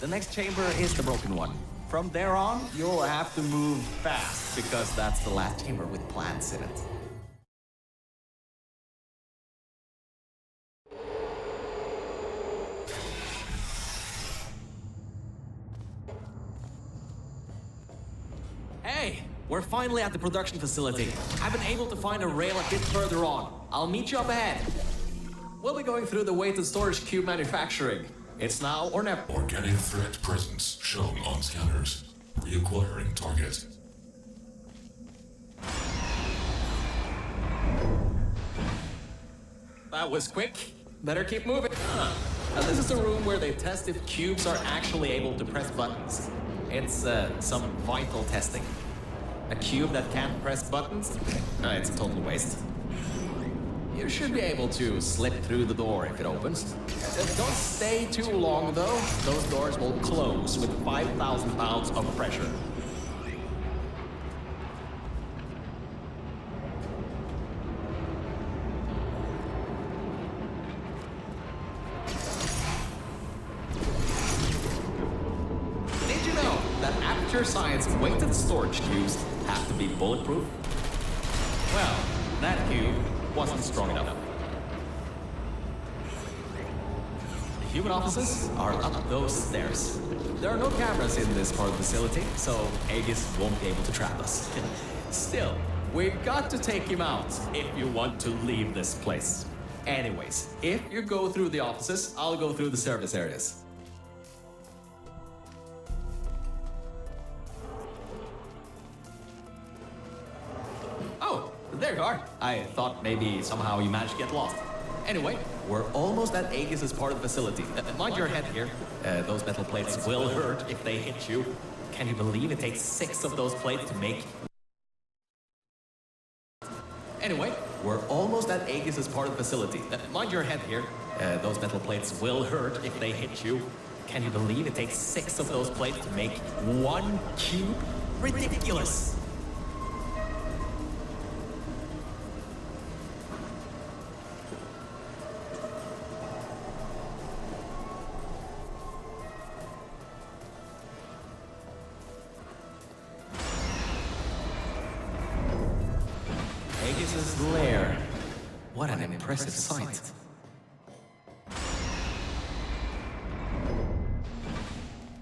The next chamber is the broken one. From there on, you'll have to move fast, because that's the last chamber with plants in it. Hey, we're finally at the production facility. I've been able to find a rail a bit further on. I'll meet you up ahead. We'll be going through the weighted storage cube manufacturing. It's now or never. Organic threat presence shown on scanners. Reacquiring target. That was quick. Better keep moving. Now, this is the room where they test if cubes are actually able to press buttons. It's some vital testing. A cube that can't press buttons? It's a total waste. You should be able to slip through the door if it opens. Don't stay too long though. Those doors will close with 5,000 pounds of pressure. Did you know that Aperture Science weighted storage cubes have to be bulletproof? Well, that cube wasn't strong enough. The human offices are up those stairs. There are no cameras in this part of the facility, so Aegis won't be able to trap us. Still, we've got to take him out if you want to leave this place. Anyways, if you go through the offices, I'll go through the service areas. Oh, there you are. I thought maybe somehow you managed to get lost. Anyway, we're almost at Aegis' part of the facility. Mind your head here. Those metal plates will hurt if they hit you. Can you believe it takes 6 of those plates to make... Anyway, we're almost at Aegis' part of the facility. Mind your head here. Those metal plates will hurt if they hit you. Can you believe it takes 6 of those plates to make 1 cube? Ridiculous! Aegis' lair. What an impressive sight.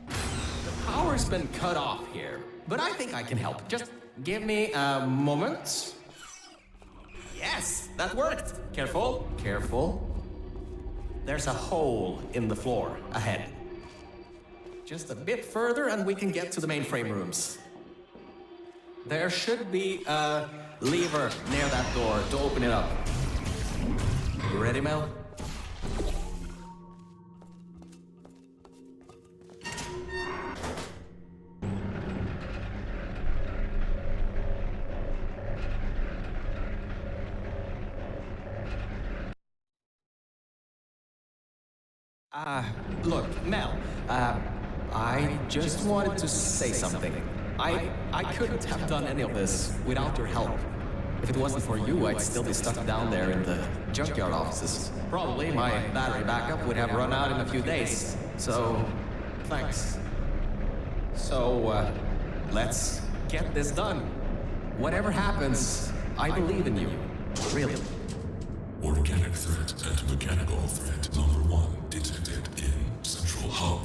The power's been cut off here, but I think I can help. Just give me a moment. Yes, that worked. Careful, careful. There's a hole in the floor ahead. Just a bit further and we can get to the mainframe rooms. There should be a lever near that door to open it up. You ready, Mel? Look, Mel, I just wanted to say something. I couldn't have done any of this without your help. If it wasn't for you, I'd still be stuck down there in the junkyard offices. Probably my battery backup would have run out in a few days. So, thanks. So, let's get this done. Whatever happens, I believe in you. Really. Organic threat and mechanical threat number 1 detected in Central Hub.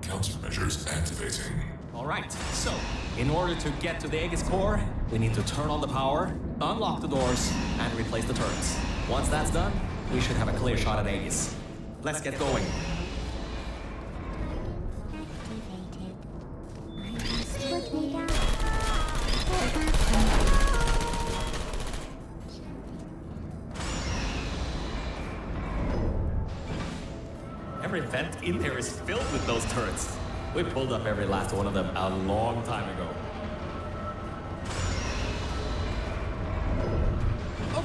Countermeasures activating. Alright, so, in order to get to the Aegis core, we need to turn on the power, unlock the doors, and replace the turrets. Once that's done, we should have a clear shot at Aegis. Let's get going. Every vent in there is filled with those turrets. We pulled up every last one of them a long time ago.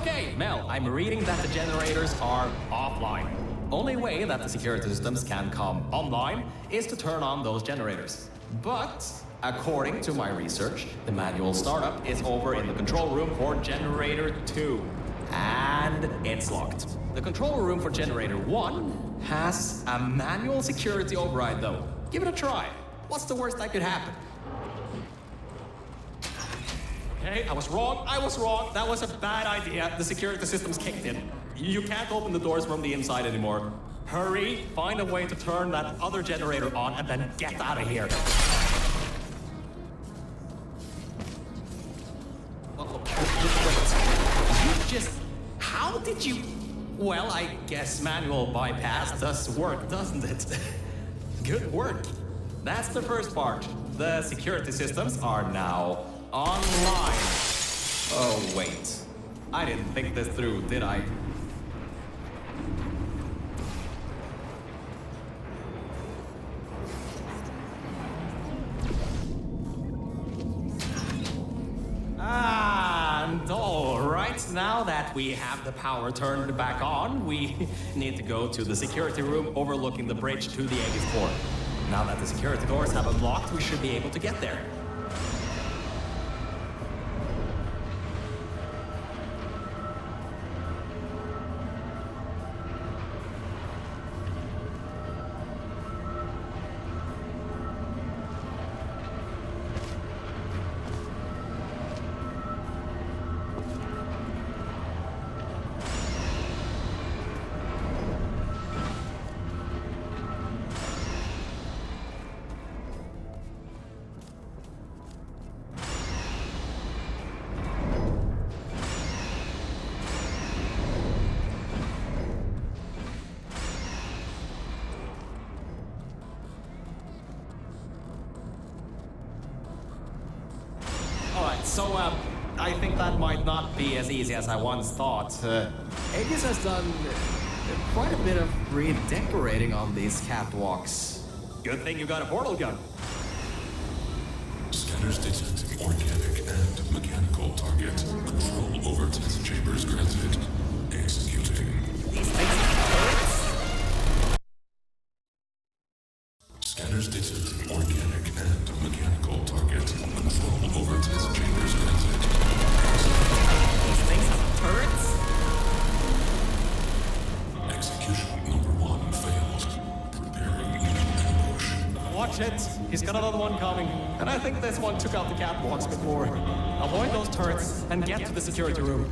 Okay, Mel, I'm reading that the generators are offline. Only way that the security systems can come online is to turn on those generators. But, according to my research, the manual startup is over in the control room for generator 2. And it's locked. The control room for generator 1 has a manual security override though. Give it a try. What's the worst that could happen? Okay, I was wrong. That was a bad idea. The security system's kicked in. You can't open the doors from the inside anymore. Hurry, find a way to turn that other generator on and then get out of here. How did you... Well, I guess manual bypass does work, doesn't it? Good work. That's the first part. The security systems are now online. Oh, wait. I didn't think this through, did I? And all right, now that we have the power turned back on, we need to go to the security room overlooking the bridge to the Aegis core. Now that the security doors have unlocked, we should be able to get there. So, I think that might not be as easy as I once thought. Aegis has done quite a bit of redecorating on these catwalks. Good thing you got a portal gun. Scanners detecting organic and mechanical target. Control over test chambers granted. Executing. These things are turrets? Scanners detecting organic and mechanical target. Control over test chambers granted. These things are turrets? Execution number 1 failed. Preparing new ambush. Watch it. He's got another one coming. And I think this one took out the catwalks before. Avoid those turrets and get to the security room.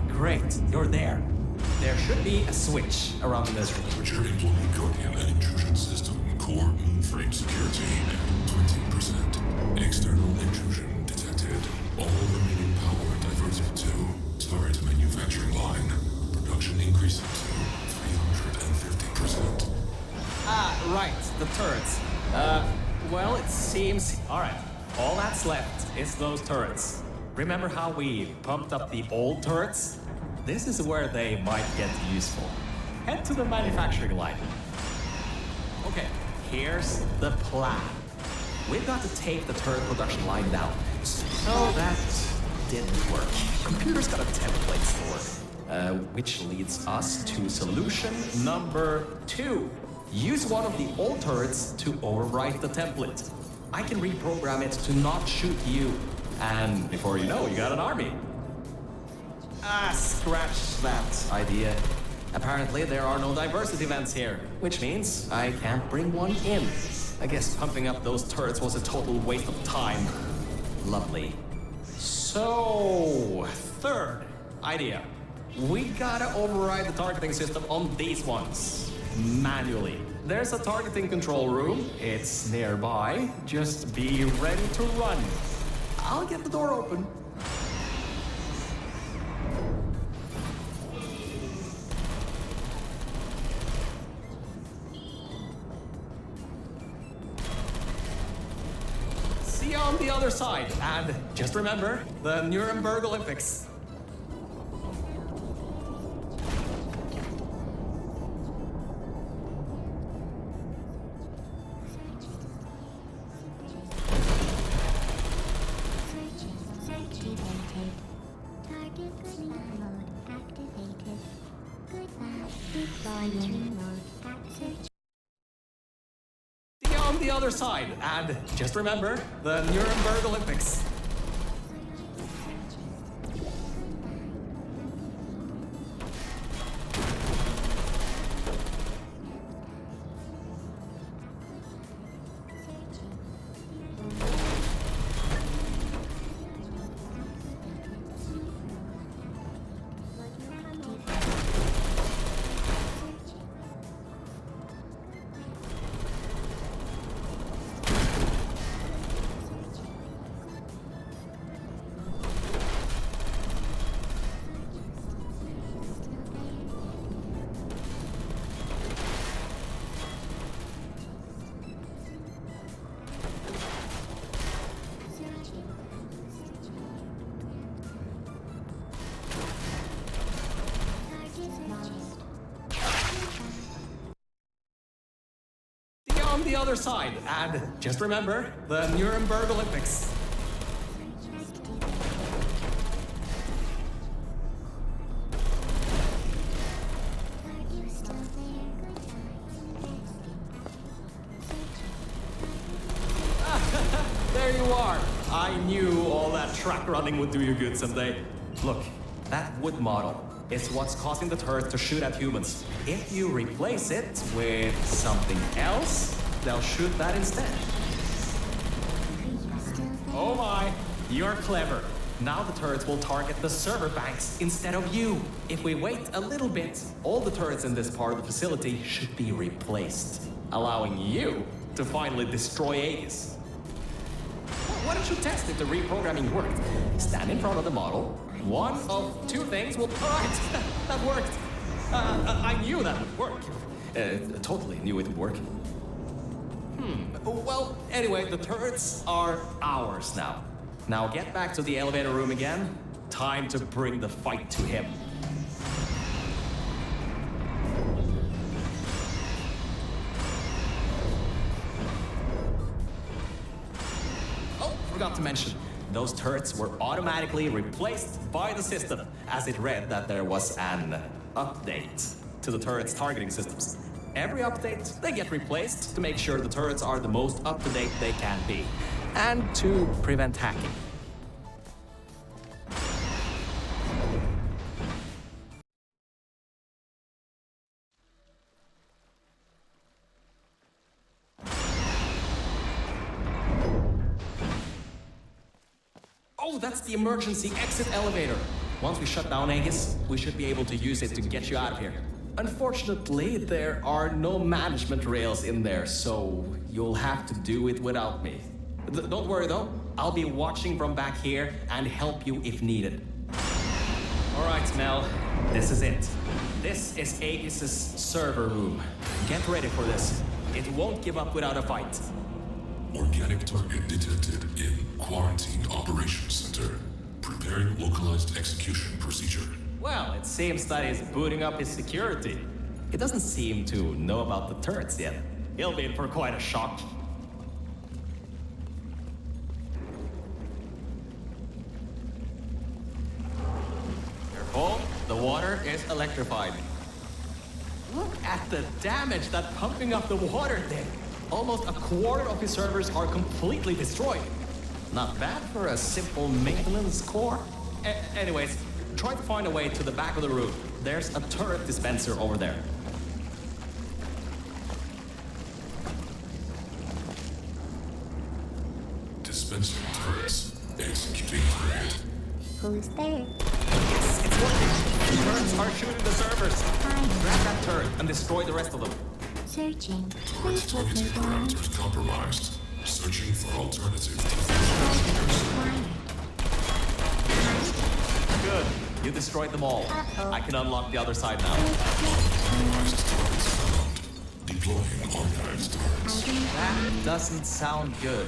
Great, you're there. There should be a switch around this room. Temperature employee guardian and intrusion system. Core mainframe security at 20%. External intrusion detected. All remaining power diverted to turret manufacturing. the turrets. Well, it seems... Alright, all that's left is those turrets. Remember how we pumped up the old turrets? This is where they might get useful. Head to the manufacturing line. Okay, here's the plan. We've got to take the turret production line down. So that didn't work. Computer's got a template store. Which leads us to solution number 2. Use one of the old turrets to overwrite the template. I can reprogram it to not shoot you. And before you know, you got an army. Scratch that idea. Apparently, there are no diversity events here, which means I can't bring one in. I guess pumping up those turrets was a total waste of time. Lovely. So, third idea. We gotta override the targeting system on these ones. Manually. There's a targeting control room. It's nearby. Just be ready to run. I'll get the door open. See you on the other side. And just remember, the Nuremberg Olympics. See you on the other side. And just remember, the Nuremberg Olympics. On the other side, and just remember, the Nuremberg Olympics. There you are. I knew all that track running would do you good someday. Look, that wood model is what's causing the turret to shoot at humans. If you replace it with something else, they'll shoot that instead. Oh my, you're clever. Now the turrets will target the server banks instead of you. If we wait a little bit, all the turrets in this part of the facility should be replaced, allowing you to finally destroy Aegis. Why don't you test if the reprogramming worked? Stand in front of the model. One of two things will... Alright, that worked. I knew that would work. Totally knew it would work. Well, anyway, the turrets are ours now. Now get back to the elevator room again. Time to bring the fight to him. Oh, forgot to mention. Those turrets were automatically replaced by the system, as it read that there was an update to the turret's targeting systems. Every update, they get replaced to make sure the turrets are the most up-to-date they can be, and to prevent hacking. Oh, that's the emergency exit elevator. Once we shut down Aegis, we should be able to use it to get you out of here. Unfortunately, there are no management rails in there, so you'll have to do it without me. Don't worry though, I'll be watching from back here and help you if needed. Alright, Mel, this is it. This is Aegis's server room. Get ready for this. It won't give up without a fight. Organic target detected in Quarantine Operations Center. Preparing localized execution procedure. Well, it seems that he's booting up his security. He doesn't seem to know about the turrets yet. He'll be in for quite a shock. Careful, the water is electrified. Look at the damage that pumping up the water did. Almost a quarter of his servers are completely destroyed. Not bad for a simple maintenance core. Anyways, try to find a way to the back of the room. There's a turret dispenser over there. Dispensing turrets. Executing target. Who's there? Yes, it's working. The turrets are shooting the servers. Grab that turret and destroy the rest of them. Searching. Turret Please put me targeting down. parameters compromised. Searching for alternative defense. Good. You destroyed them all. I can unlock the other side now. Compromised targets found. Deploying archived turrets. That doesn't sound good.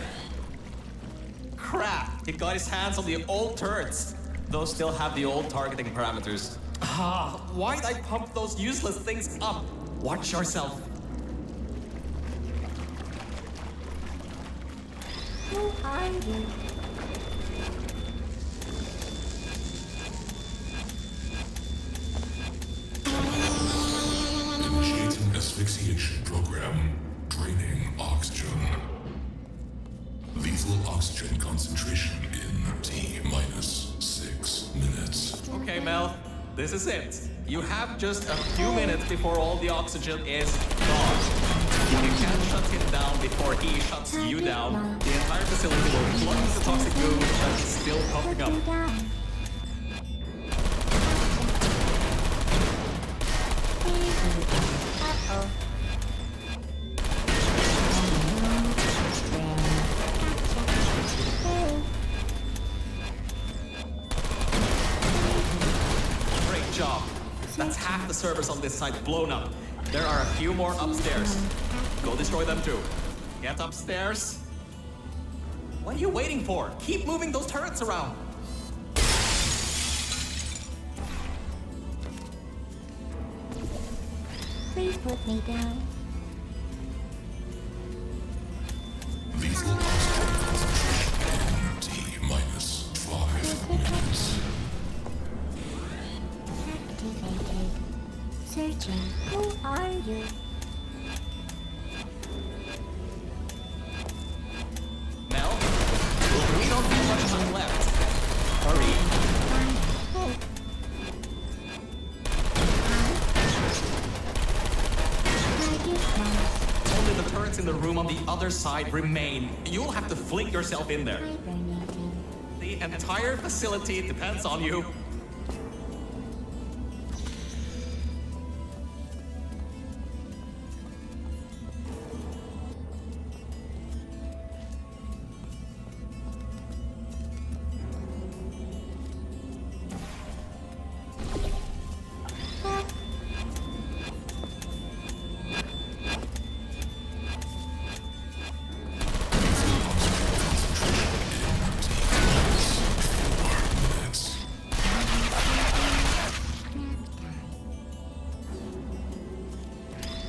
Crap! He got his hands on the old turrets. Those still have the old targeting parameters. Ah, why'd I pump those useless things up? Watch yourself. Who are you? Initiating asphyxiation program. Draining oxygen. Lethal oxygen concentration in T-minus 6 minutes. Okay, Mel, this is it. You have just a few minutes before all the oxygen is gone. If you can't shut him down before he shuts you down, the entire facility will flood with the toxic goo that's still pumping up. Put me down. Uh-oh. Great job. That's half the servers on this site blown up. There are a few more upstairs. Go destroy them too. Get upstairs. What are you waiting for? Keep moving those turrets around. Please put me down. Lethal oxygen concentration in T-minus 5 minutes. Activated. Searching. Who are you? Mel, we don't have much time left. Hurry. Hey. Only the turrets in the room on the other side remain. You'll have to fling yourself in there. Hibernating. The entire facility depends on you.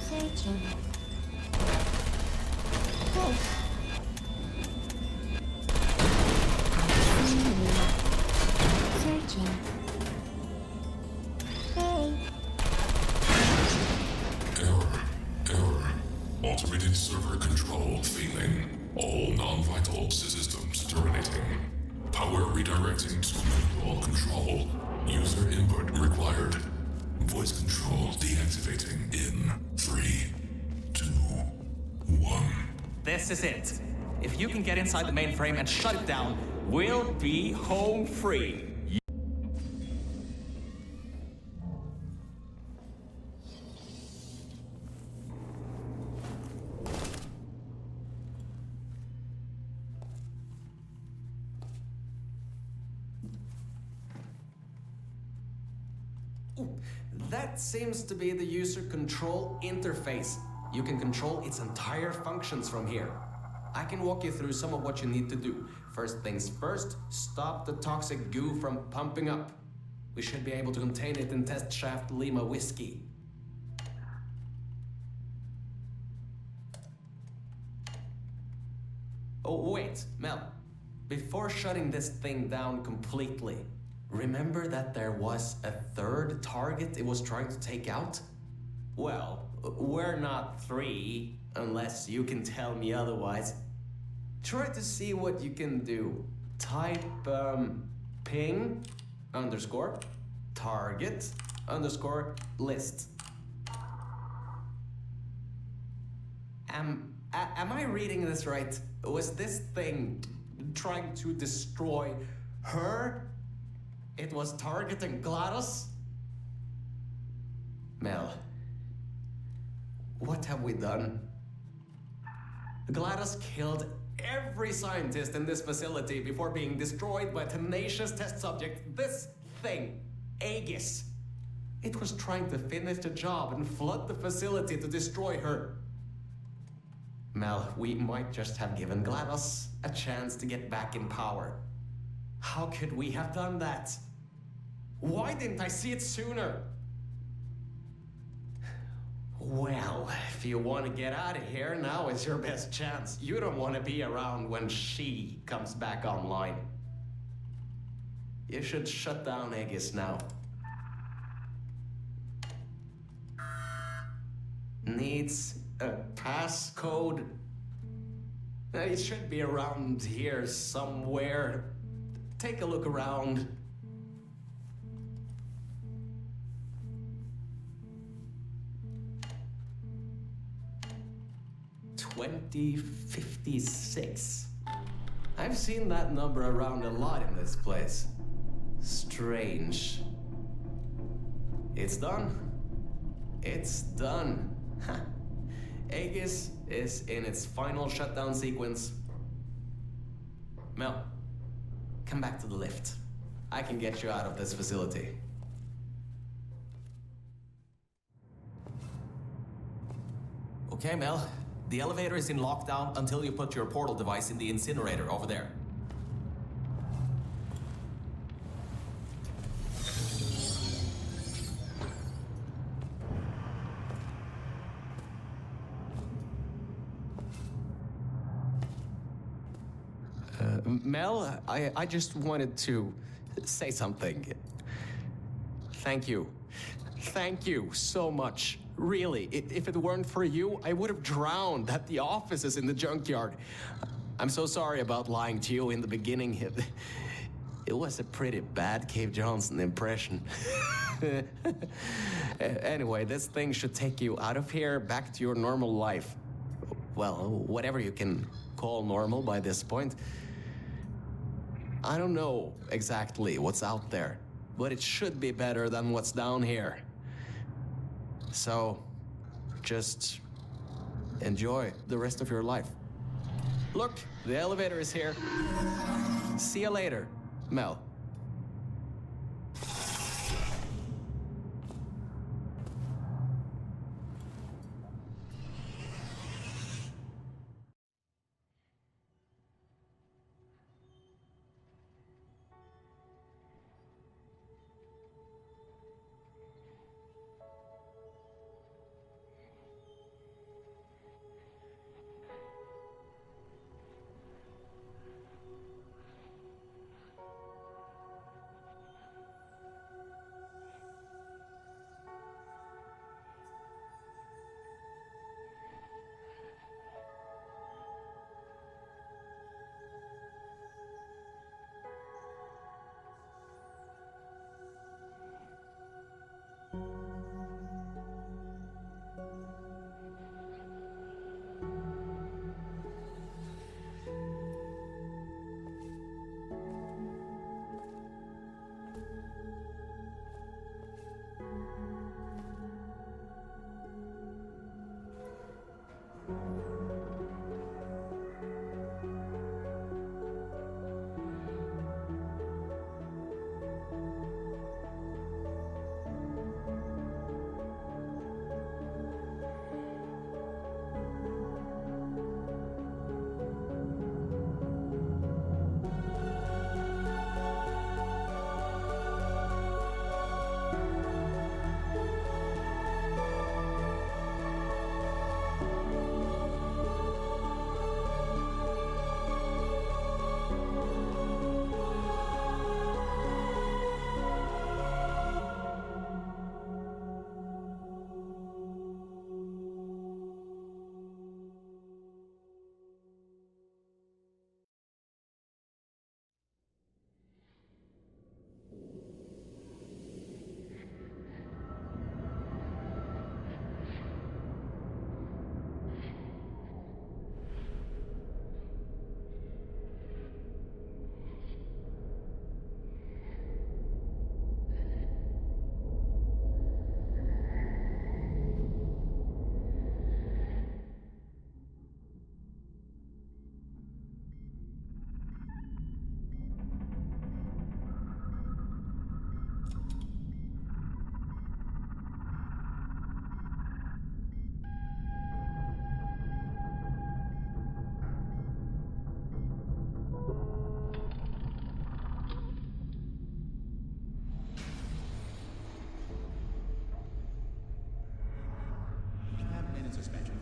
Searching. Hey. Searching. Hey. Error. Automated server control failing. All non-vital systems terminating. Power redirecting to manual control. User input required. Voice control deactivating in 3, 2, 1. This is it. If you can get inside the mainframe and shut it down, we'll be home free. That seems to be the user control interface. You can control its entire functions from here. I can walk you through some of what you need to do. First things first, stop the toxic goo from pumping up. We should be able to contain it in test shaft Lima Whiskey. Oh, wait, Mel. Before shutting this thing down completely, remember that there was a third target it was trying to take out? Well, we're not three, unless you can tell me otherwise. Try to see what you can do. Type, ping, underscore, target, underscore, list. Am I reading this right? Was this thing trying to destroy her? It was targeting GLaDOS? Mel, what have we done? GLaDOS killed every scientist in this facility before being destroyed by a tenacious test subject. This thing, Aegis. It was trying to finish the job and flood the facility to destroy her. Mel, we might just have given GLaDOS a chance to get back in power. How could we have done that? Why didn't I see it sooner? Well, if you want to get out of here, now is your best chance. You don't want to be around when she comes back online. You should shut down Aegis now. Needs a passcode. It should be around here somewhere. Take a look around. $2056. I've seen that number around a lot in this place. Strange. It's done. It's done. Aegis is in its final shutdown sequence. Mel, come back to the lift. I can get you out of this facility. Okay, Mel. The elevator is in lockdown until you put your portal device in the incinerator over there. Mel, I just wanted to say something. Thank you. Thank you so much. Really, if it weren't for you, I would have drowned at the offices in the junkyard. I'm so sorry about lying to you in the beginning. It was a pretty bad Cave Johnson impression. Anyway, this thing should take you out of here, back to your normal life. Well, whatever you can call normal by this point. I don't know exactly what's out there, but it should be better than what's down here. So, just enjoy the rest of your life. Look, the elevator is here. See you later, Mel. suspension.